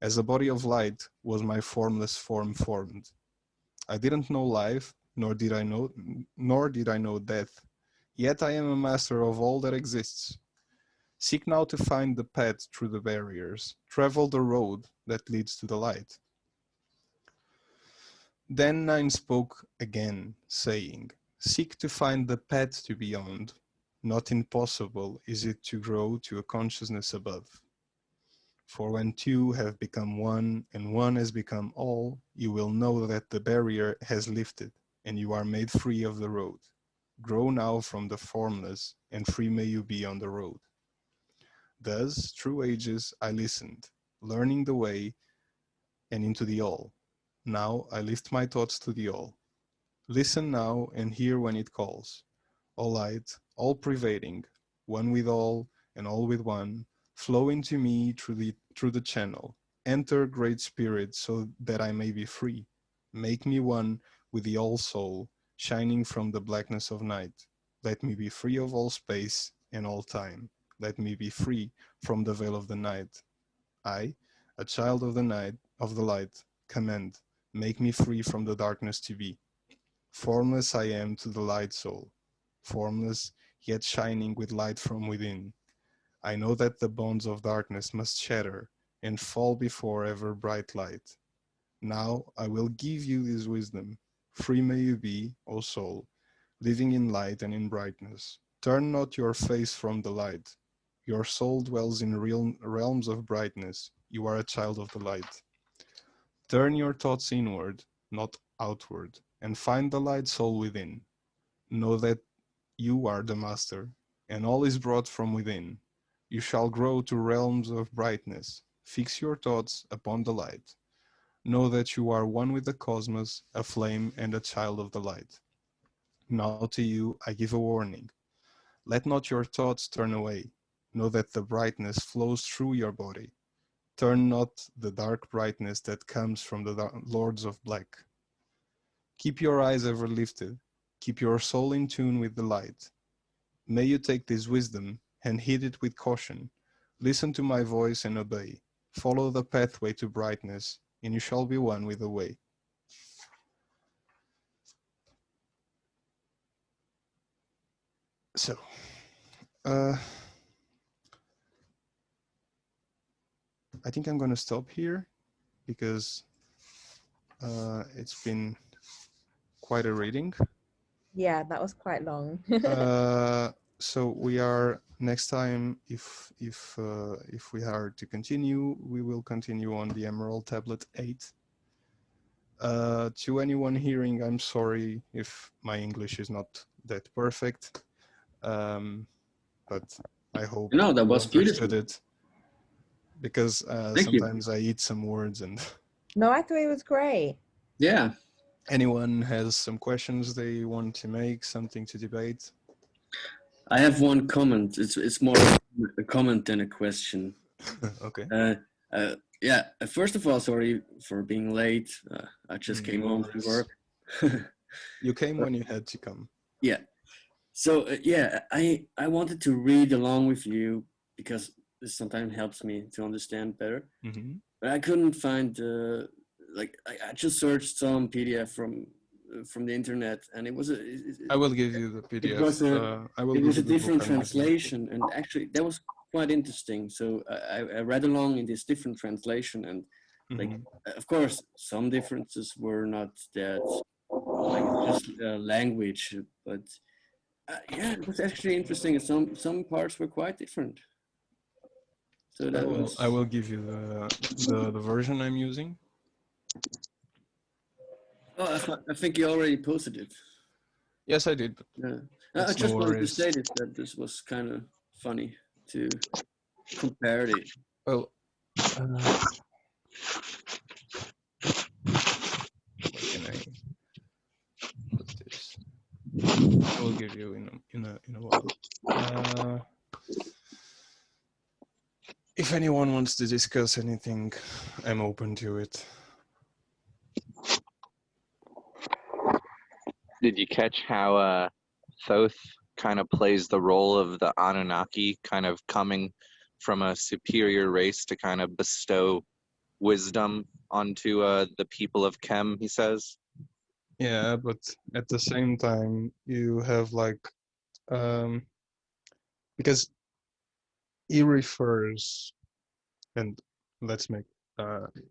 As a body of light was my formless form formed. I didn't know life, nor did I know death. Yet I am a master of all that exists. Seek now to find the path through the barriers. Travel the road that leads to the light. Then Nine spoke again, saying, Seek to find the path to beyond. Not impossible is it to grow to a consciousness above. For when two have become one and one has become all, you will know that the barrier has lifted and you are made free of the road. Grow now from the formless and free may you be on the road. Thus, through ages, I listened, learning the way and into the all. Now I lift my thoughts to the all. Listen now and hear when it calls. All light, all pervading, one with all and all with one, flow into me through the channel. Enter, Great Spirit, so that I may be free. Make me one with the all soul, shining from the blackness of night. Let me be free of all space and all time. Let me be free from the veil of the night. I, a child of the night, of the light, command, make me free from the darkness to be. Formless I am to the light soul, formless yet shining with light from within. I know that the bonds of darkness must shatter and fall before ever bright light. Now I will give you this wisdom. Free may you be, O soul, living in light and in brightness. Turn not your face from the light. Your soul dwells in real realms of brightness. You are a child of the light. Turn your thoughts inward, not outward, and find the light soul within. Know that you are the master, and all is brought from within. You shall grow to realms of brightness. Fix your thoughts upon the light. Know that you are one with the cosmos, a flame and a child of the light. Now to you I give a warning. Let not your thoughts turn away. Know that the brightness flows through your body. Turn not the dark brightness that comes from the lords of black. Keep your eyes ever lifted. Keep your soul in tune with the light. May you take this wisdom and heed it with caution. Listen to my voice and obey. Follow the pathway to brightness, and you shall be one with the way. So, I think I'm going to stop here because it's been quite a reading. Yeah, that was quite long. So we are next time, if we are to continue, we will continue on the Emerald Tablet 8. To anyone hearing, I'm sorry if my English is not that perfect, but I hope No, that you was understood beautiful. it, because Thank you. sometimes I eat some words and No, I thought it was great. Yeah, anyone has some questions they want to make, something to debate. I have one comment. It's more a comment than a question. Okay. Yeah. First of all, sorry for being late. I just came No home from worries. work. You came when you had to come. Yeah. So yeah, I wanted to read along with you because this sometimes helps me to understand better. Mm-hmm. But I couldn't find I just searched some PDF from the internet, and it was I will give you the PDF. it was a I will it give was you a the book different I'm reading. translation, and actually that was quite interesting. So I read along in this different translation, and like of course some differences were not that like just language, but yeah, it was actually interesting. Some parts were quite different. So that was. I will give you the version I'm using. Oh, I think you already posted it. Yes, I did. But Yeah, I it's just no wanted to worries. say that this was kind of funny to compare it. Well, where can I put this? I will give you in a while. If anyone wants to discuss anything, I'm open to it. Did you catch how Thoth kind of plays the role of the Anunnaki, kind of coming from a superior race to kind of bestow wisdom onto the people of Kem, he says? Yeah, but at the same time, you have like, because he refers, and let's make,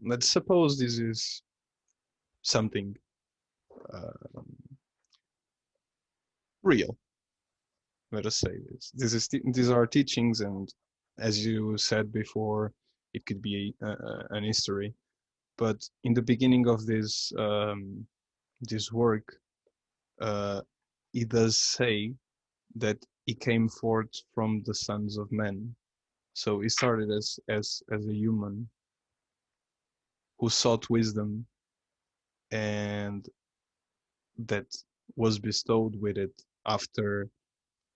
let's suppose this is something real. Let us say this. These are teachings, and as you said before, it could be an history. But in the beginning of this work, he does say that he came forth from the sons of men. So he started as a human who sought wisdom, and that was bestowed with it after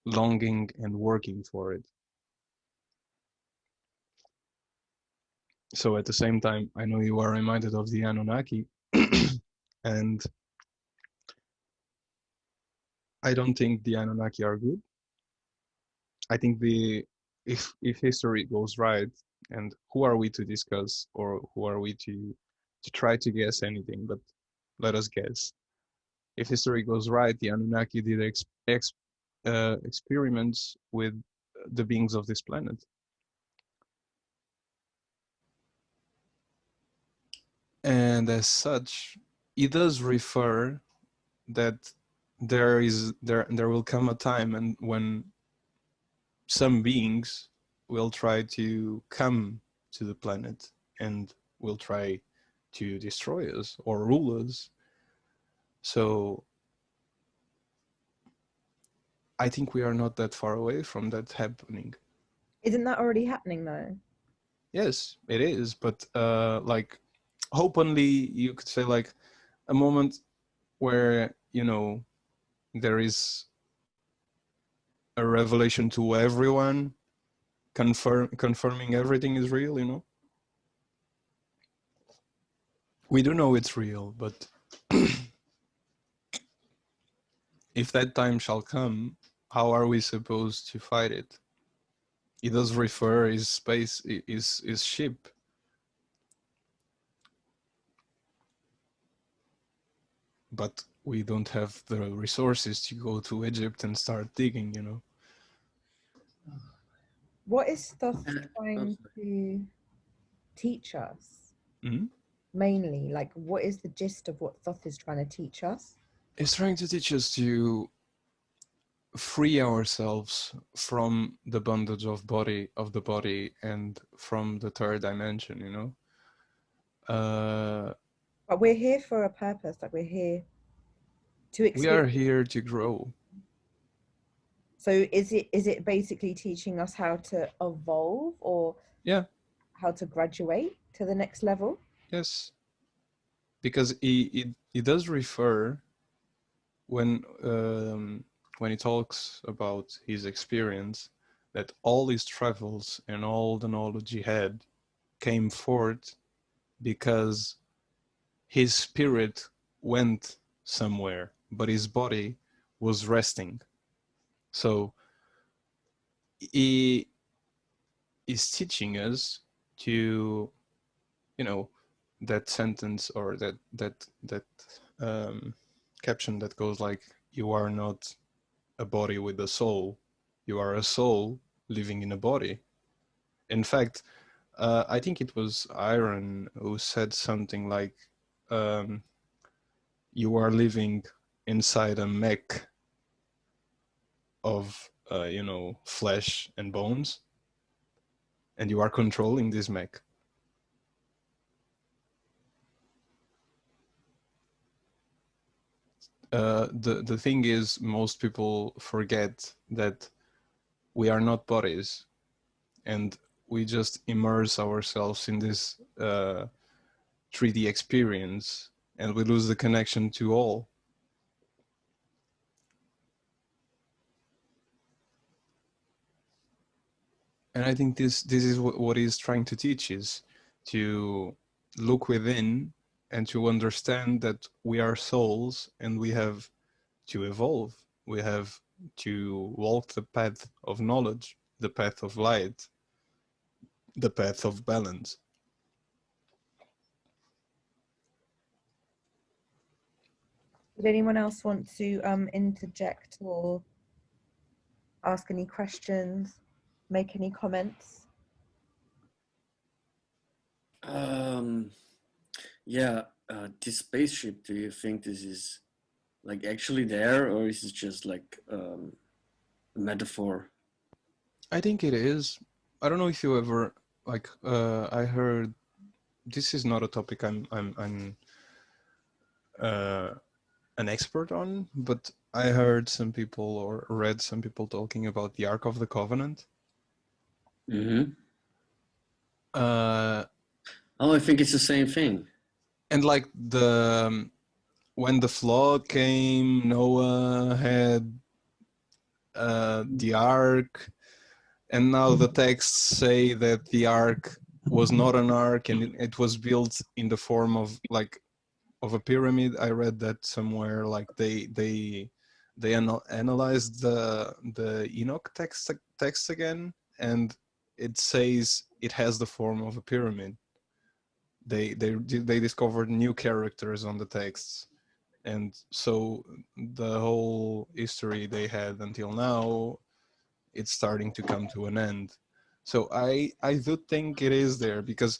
longing and working for it. So at the same time, I know you are reminded of the Anunnaki, and I don't think the Anunnaki are good. I think if history goes right, and who are we to discuss, or who are we to try to guess anything? But let us guess. If history goes right, the Anunnaki did experiments with the beings of this planet, and as such, it does refer that there will come a time and when some beings will try to come to the planet and will try to destroy us or rule us. So I think we are not that far away from that happening. Isn't that already happening though? Yes, it is, but like openly you could say like a moment where, you know, there is a revelation to everyone, confirming everything is real, you know. We do know it's real, but if that time shall come, how are we supposed to fight it? He does refer his space, his ship. But we don't have the resources to go to Egypt and start digging, you know. What is Thoth trying to teach us? Mm-hmm. Mainly, like, what is the gist of what Thoth is trying to teach us? It's trying to teach us to free ourselves from the bondage of the body and from the third dimension, you know. But we're here for a purpose. Like, we're here to We experience. are here to grow. So is it basically teaching us how to evolve or Yeah. how to graduate to the next level? Yes. Because he does refer when he talks about his experience that all his travels and all the knowledge he had came forth because his spirit went somewhere, but his body was resting. So he is teaching us to, you know, that sentence or that caption that goes like, "You are not a body with a soul. You are a soul living in a body." In fact, I think it was Iron who said something like, "You are living inside a mech of, you know, flesh and bones, and you are controlling this mech." The thing is, most people forget that we are not bodies, and we just immerse ourselves in this 3D experience, and we lose the connection to all. And I think this is what he's trying to teach, is to look within and to understand that we are souls and we have to evolve. We have to walk the path of knowledge, the path of light, the path of balance. Would anyone else want to interject or ask any questions? make any comments? Yeah, this spaceship, do you think this is like actually there, or is it just like a metaphor? I think it is. I don't know if you ever like. I heard this is not a topic I'm an expert on, but I heard some people or read some people talking about the Ark of the Covenant. Mm-hmm. Uh, Oh, I think it's the same thing. and like when the flood came, Noah had the Ark, and now the texts say that the Ark was not an Ark and it was built in the form of like of a pyramid. I read that somewhere. Like they analyzed the Enoch text again, and it says it has the form of a pyramid. They discovered new characters on the texts, and so the whole history they had until now, it's starting to come to an end. So I do think it is there, because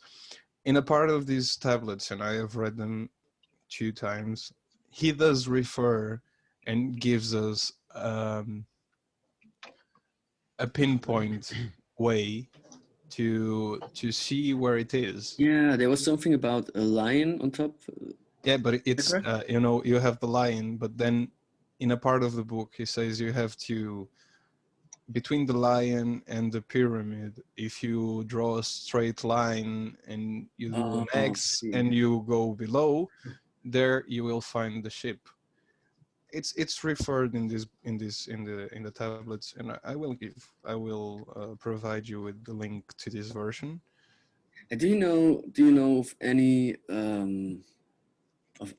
in a part of these tablets, and I have read them 2 times, he does refer and gives us a pinpoint way to see where it is. Yeah, there was something about a lion on top. Yeah, but it's correct? you have the lion, but then in a part of the book he says you have to, between the lion and the pyramid, if you draw a straight line and you do an Oh, X see. and you go below, there you will find the ship. It's referred in the tablets, and I will provide you with the link to this version. And do you know of any of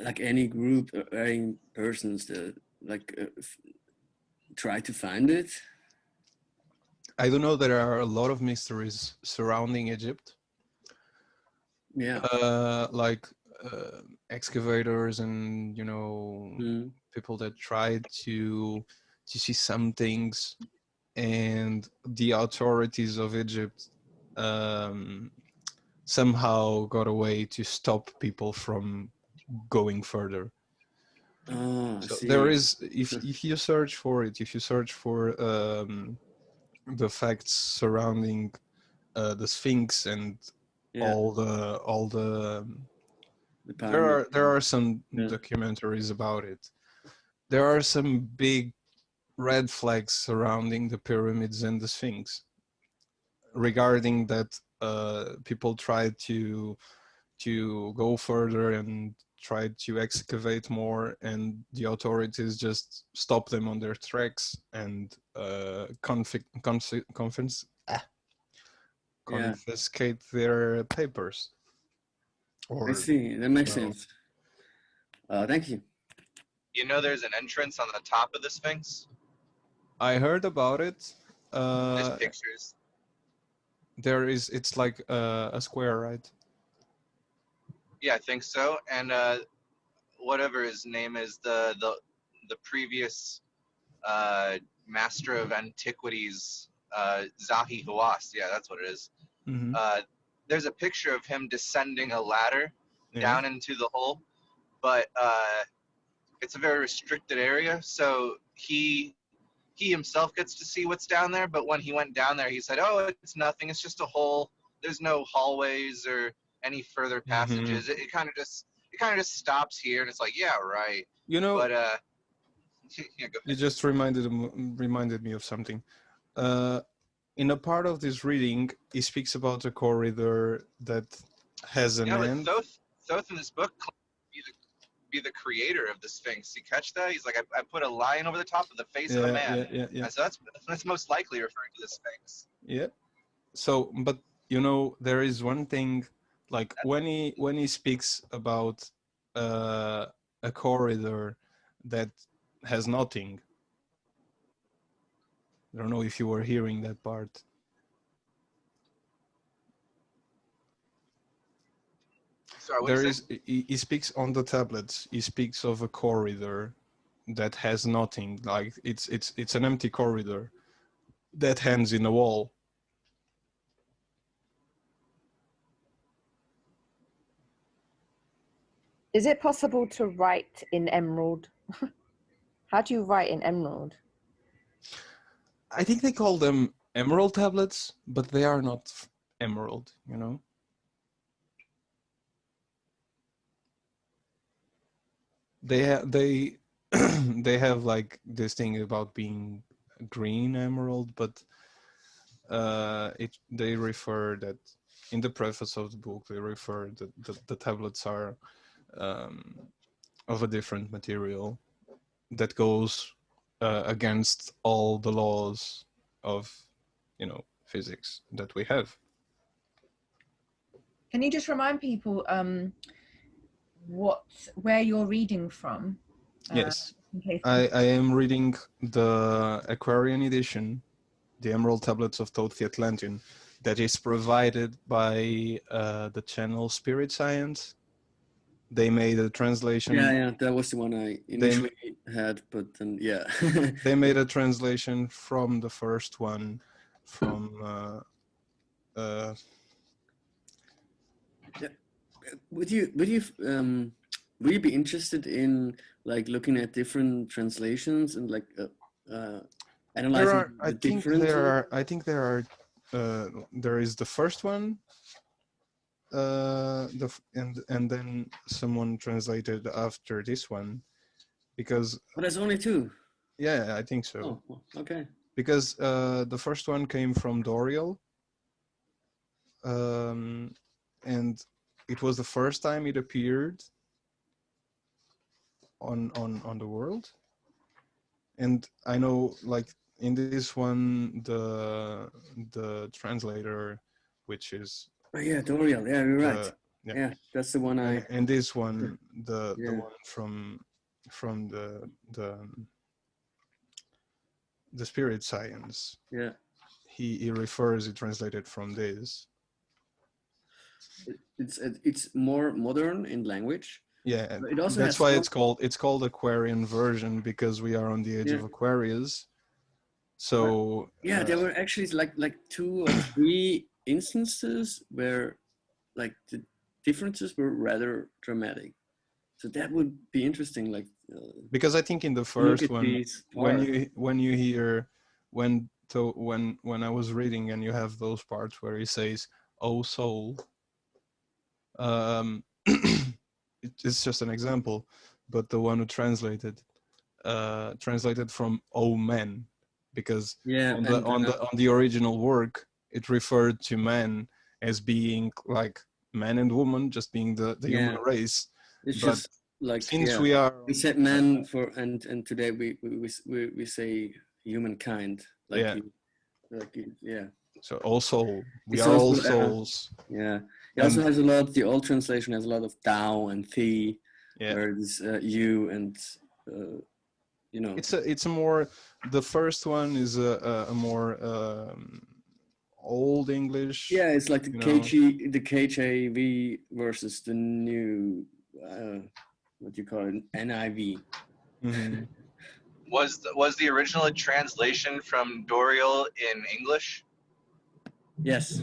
like any group or any persons that like try to find it? I do know there are a lot of mysteries surrounding Egypt, Yeah. like excavators and Mm. people that tried to see some things, and the authorities of Egypt somehow got a way to stop people from going further. Oh, I So see. there is, if you search for it, if you search for the facts surrounding the Sphinx and Yeah, all the the pyramid. there are some Yeah. documentaries about it. There are some big red flags surrounding the pyramids and the Sphinx, regarding that people tried to go further and tried to excavate more, and the authorities just stopped them on their tracks and Yeah, confiscate their papers. I Or see. That makes well, sense. Thank you. You know, there's an entrance on the top of the Sphinx. I heard about it. There's pictures. There is, it's like a square, right? Yeah, I think so. And whatever his name is, the previous master of antiquities, Zahi Hawass. Yeah, that's what it is. Mm-hmm. There's a picture of him descending a ladder Yeah. down into the hole, but it's a very restricted area, so he himself gets to see what's down there. But when he went down there, he said, "Oh, it's nothing. It's just a hole. There's no hallways or any further passages. Mm-hmm. It kind of just stops here." And it's like, yeah, right. You know, But yeah, go you ahead. just reminded me of something. In a part of this reading, he speaks about a corridor that has an Yeah, but end. Thoth in this book be the creator of the Sphinx. You catch that? He's like, I put a lion over the top of the face of a man. Yeah. And so that's most likely referring to the Sphinx. Yeah. So, but there is one thing, like when he speaks about a corridor that has nothing. I don't know if you were hearing that part. Sorry, what There you is, he speaks on the tablets. He speaks of a corridor that has nothing. Like it's an empty corridor, dead hands in the wall. Is it possible to write in Emerald? How do you write in Emerald? I think they call them Emerald Tablets, but they are not emerald, you know? They they have like this thing about being green emerald, but they refer that in the preface of the book they refer that the tablets are of a different material that goes against all the laws of, you know, physics that we have. Can you just remind people where you're reading from? Yes, In case I am reading the Aquarian edition, the Emerald Tablets of Thoth, the Atlantean, that is provided by the channel Spirit Science. They made a translation. Yeah, that was the one I initially had, but then yeah. They made a translation from the first one, from Yeah. Would you be interested in like looking at different translations and like analyzing the differences? I think there is the first one, and then someone translated after this one, because But there's only two. yeah, I think so. Oh, well, okay. Because the first one came from Doriel, and it was the first time it appeared on the world. And I know, like, in this one, the translator, which is Oh yeah, Doriel. Yeah, you're right. Yeah, that's the one I. and this one, the Yeah. one from the Spirit Science. Yeah. He refers, it translated from this. It's more modern in language. Yeah, It also that's has why some- it's called Aquarian version, because we are on the age of Aquarius. So yeah, there were actually like 2 or 3 instances where like the differences were rather dramatic. So that would be interesting. Like because I think in the first one, when you hear when I was reading and you have those parts where he says, "Oh soul," it's just an example, but the one who translated from "Oh man," because on the original work it referred to man as being like man and woman, just being the human race. It's but just like since we are, we said man for and today we say humankind, like yeah. So all soul, we are all souls. Yeah, it also has a lot. The old translation has a lot of thou and thee, where it's you and you know. It's a more, the first one is a more old English. Yeah, it's like the KJV versus the new what do you call it, NIV. Mm-hmm. Was the original translation from Doriel in English? Yes.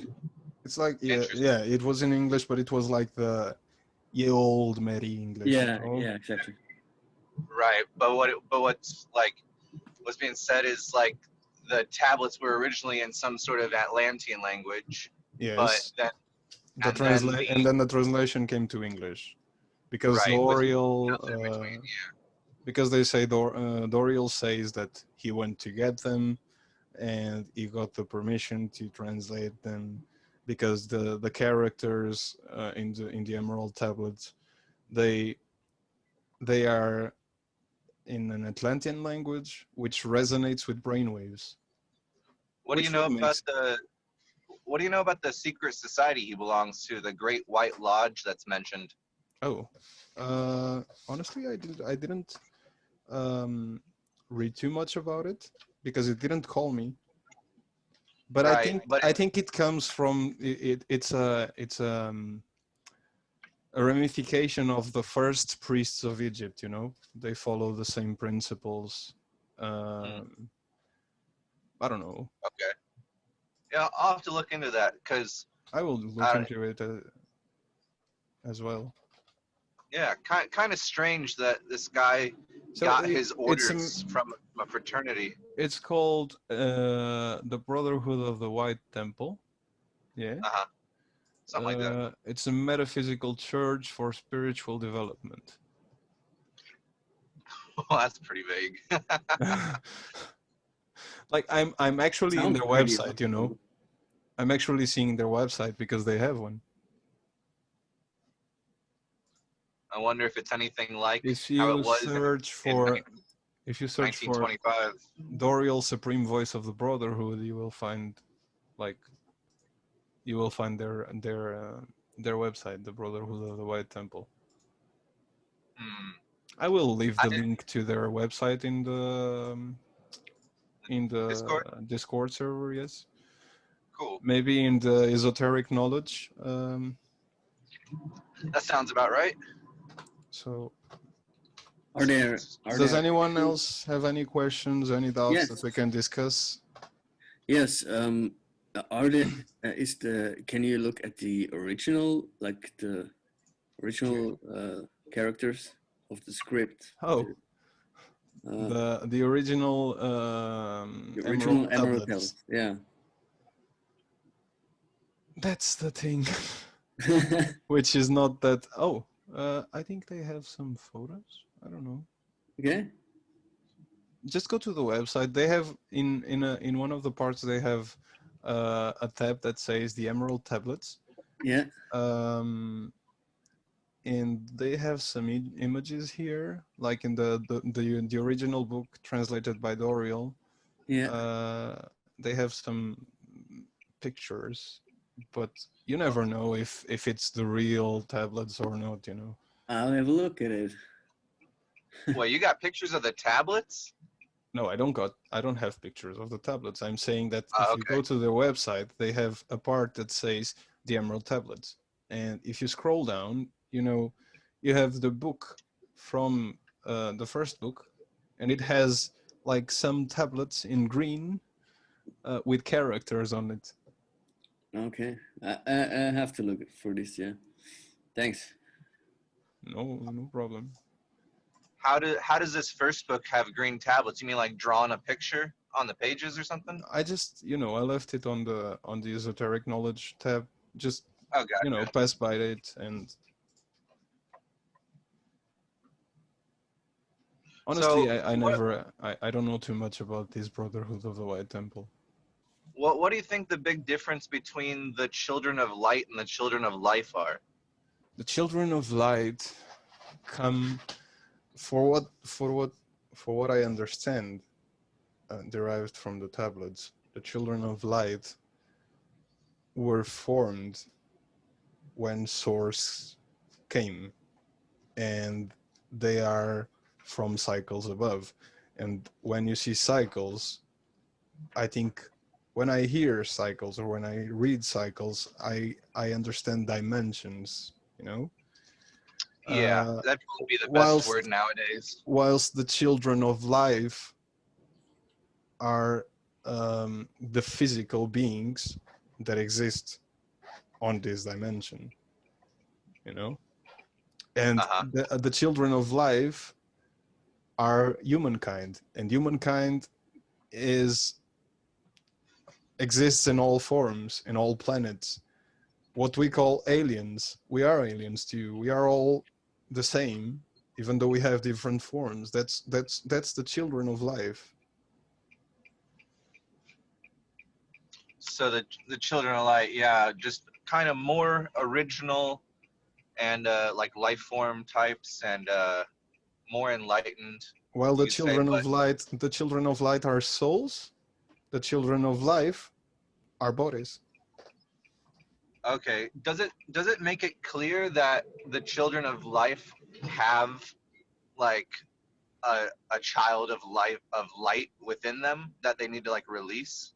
It's like yeah, it was in English, but it was like the old Mary English. Yeah, you know? yeah, exactly. Right, but what's being said is like the tablets were originally in some sort of Atlantean language. Yes. But then and then the translation came to English, because Doriel, because they say Doriel says that he went to get them, and he got the permission to translate them, because the characters in the Emerald Tablets, they are in an Atlantean language which resonates with brainwaves. What do you know about the secret society he belongs to, the Great White Lodge that's mentioned? Oh, honestly, I didn't read too much about it, because it didn't call me. But I think it comes from it's a ramification of the first priests of Egypt. You know, they follow the same principles. I don't know. Okay. Yeah, I'll have to look into that because I will look into it as well. yeah, kind of strange that this guy So got his it's orders from a fraternity. it's called the Brotherhood of the White Temple. Yeah. Uh-huh. Something like that. It's a metaphysical church for spiritual development. Well, that's pretty vague. Like I'm actually in Sounds their pretty website, you know. I'm actually seeing their website because they have one. I wonder if it's anything like If how you it was search in for if you search for 1925. Doriel Supreme Voice of the Brotherhood, you will find like their website, the Brotherhood of the White Temple. Hmm. I will leave the link to their website in the Discord server. Yes. Cool. Maybe in the esoteric knowledge. That sounds about right. So, Are does there anyone else have any questions, any doubts Yes. that we can discuss? Yes. Are there can you look at the original, like the original characters of the script? Oh, the original The original Emerald tablets. Tablets. Yeah. That's the thing, which is not that. Oh, I think they have some photos. I don't know. Okay. Just go to the website. They have in one of the parts they have a tab that says the Emerald Tablets. Yeah. And they have some images here, like in the original book translated by Doriel. Yeah. They have some pictures, but you never know if it's the real tablets or not, you know. I'll have a look at it. Well, you got pictures of the tablets? No, I don't have pictures of the tablets. I'm saying that if you Okay. go to their website, they have a part that says the Emerald Tablets. And if you scroll down, you know, you have the book from the first book, and it has like some tablets in green with characters on it. Okay. I have to look for this. Yeah. Thanks. No problem. How does this first book have green tablets? You mean like drawing a picture on the pages or something? I just, you know, I left it on the esoteric knowledge tab. Just, Oh, gotcha. you know, pass by it, and honestly, So, I don't know too much about this Brotherhood of the White Temple. what do you think the big difference between the Children of Light and the Children of Life are? The Children of Light come, for what I understand, derived from the tablets. The Children of Light were formed when Source came, and they are from cycles above. And when you see cycles, I think when I hear cycles or when I read cycles, I understand dimensions, you know? Yeah, that'd probably be the best word nowadays. Whilst the Children of Life are the physical beings that exist on this dimension, you know? And the Children of Life are humankind, and humankind exists in all forms, in all planets. What we call aliens, we are aliens too. We are all the same, even though we have different forms. That's the Children of Life. So the Children of Light, yeah, just kind of more original and like life form types and more enlightened. While the Children of Light are souls, the Children of Life are bodies. Okay. Does it make it clear that the Children of Life have like a child of light within them that they need to like release?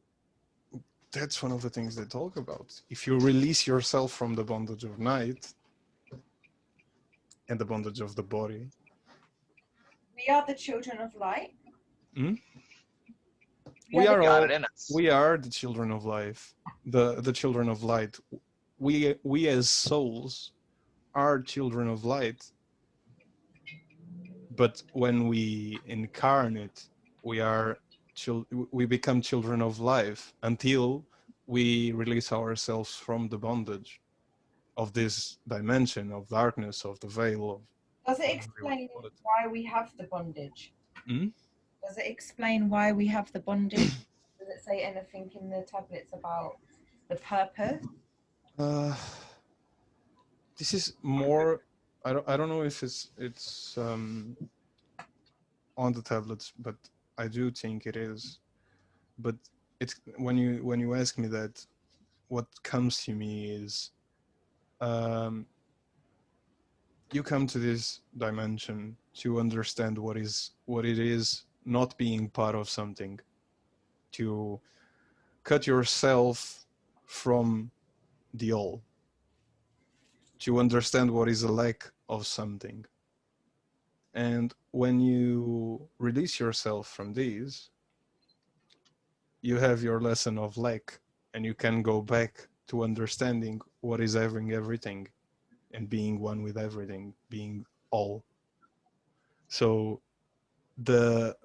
That's one of the things they talk about. If you release yourself from the bondage of night and the bondage of the body. We are the children of light. Hmm? We are got all. it in us. We are the children of life, the children of light. We as souls are children of light. But when we incarnate, we become children of life until we release ourselves from the bondage of this dimension of darkness, of the veil of. Does it explain why we have the bondage? Hmm? Does it explain why we have the bondage? Does it say anything in the tablets about the purpose? This is more. I don't know if it's on the tablets, but I do think it is. But it's when you ask me that, what comes to me is, you come to this dimension to understand what it is not being part of something, to cut yourself from the all, to understand what is a lack of something. And when you release yourself from these, you have your lesson of lack, and you can go back to understanding what is having everything and being one with everything, being all. So there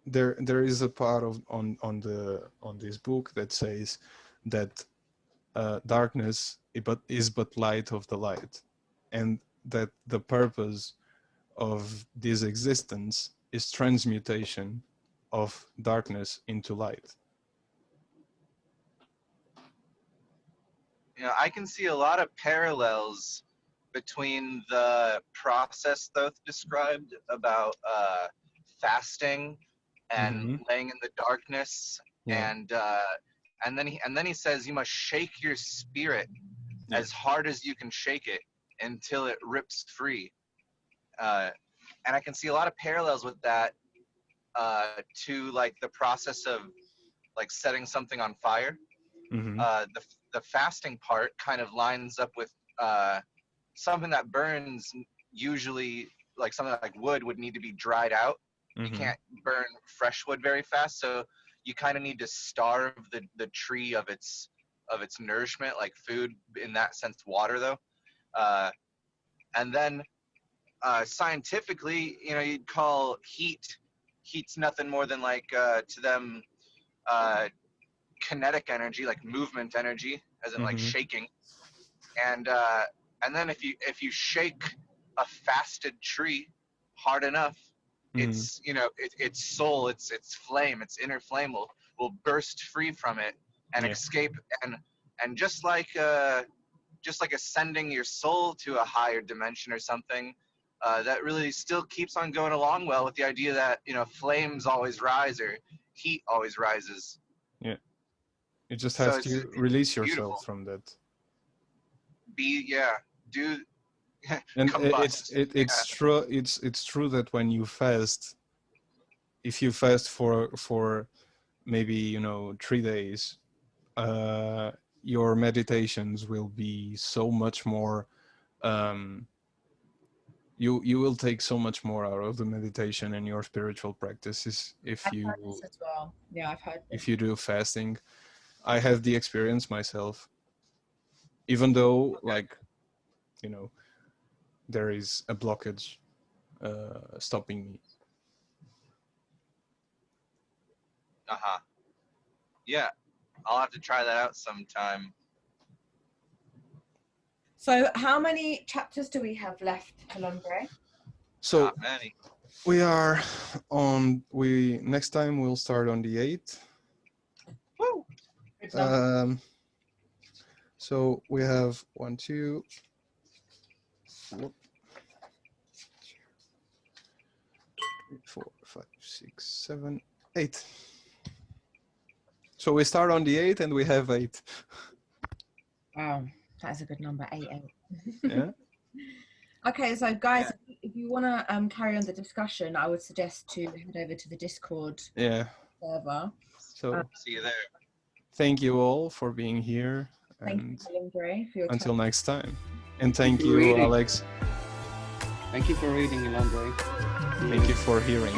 is a part of on this book that says that darkness is but light of the light, and that the purpose of this existence is transmutation of darkness into light. You know, I can see a lot of parallels between the process Thoth described about fasting and laying in the darkness, Yeah. and then he says you must shake your spirit as hard as you can shake it until it rips free. And I can see a lot of parallels with that to like the process of like setting something on fire. The fasting part kind of lines up with something that burns, usually like something like wood would need to be dried out. You can't burn fresh wood very fast, so you kind of need to starve the tree of its nourishment, like food in that sense, water though. And then scientifically, you know, you'd call heat's nothing more than like to them kinetic energy, like movement energy, as in like shaking. And then if you shake a fasted tree hard enough, its you know its soul, its flame, its inner flame will burst free from it and escape, and just like ascending your soul to a higher dimension or something, that really still keeps on going along well with the idea that, you know, flames always rise or heat always rises. Yeah. You just have to release yourself beautiful. From that. Do and combust. it's true. It's true that when you fast, if you fast for maybe, you know, 3 days, your meditations will be so much more. You will take so much more out of the meditation and your spiritual practices if I've you heard this as well. Yeah, I've heard this. if you do fasting. I have the experience myself, even though like, you know, there is a blockage stopping me. Yeah, I'll have to try that out sometime. So how many chapters do we have left, Hilondray? So Not many. we are on. Next time we'll start on the 8th. Woo! Good number. So we have 1, 2, 3, 4, 5, 6, 7, 8. So we start on the 8th and we have 8. Wow, that's a good number, 8. Yeah. Okay, so guys, if you want to carry on the discussion, I would suggest to head over to the Discord server. So see you there. Thank you all for being here. Thank you, Hilondray, for your until time. next time. And thank you, reading. Alex. Thank you for reading, Hilondray. Thank you for hearing.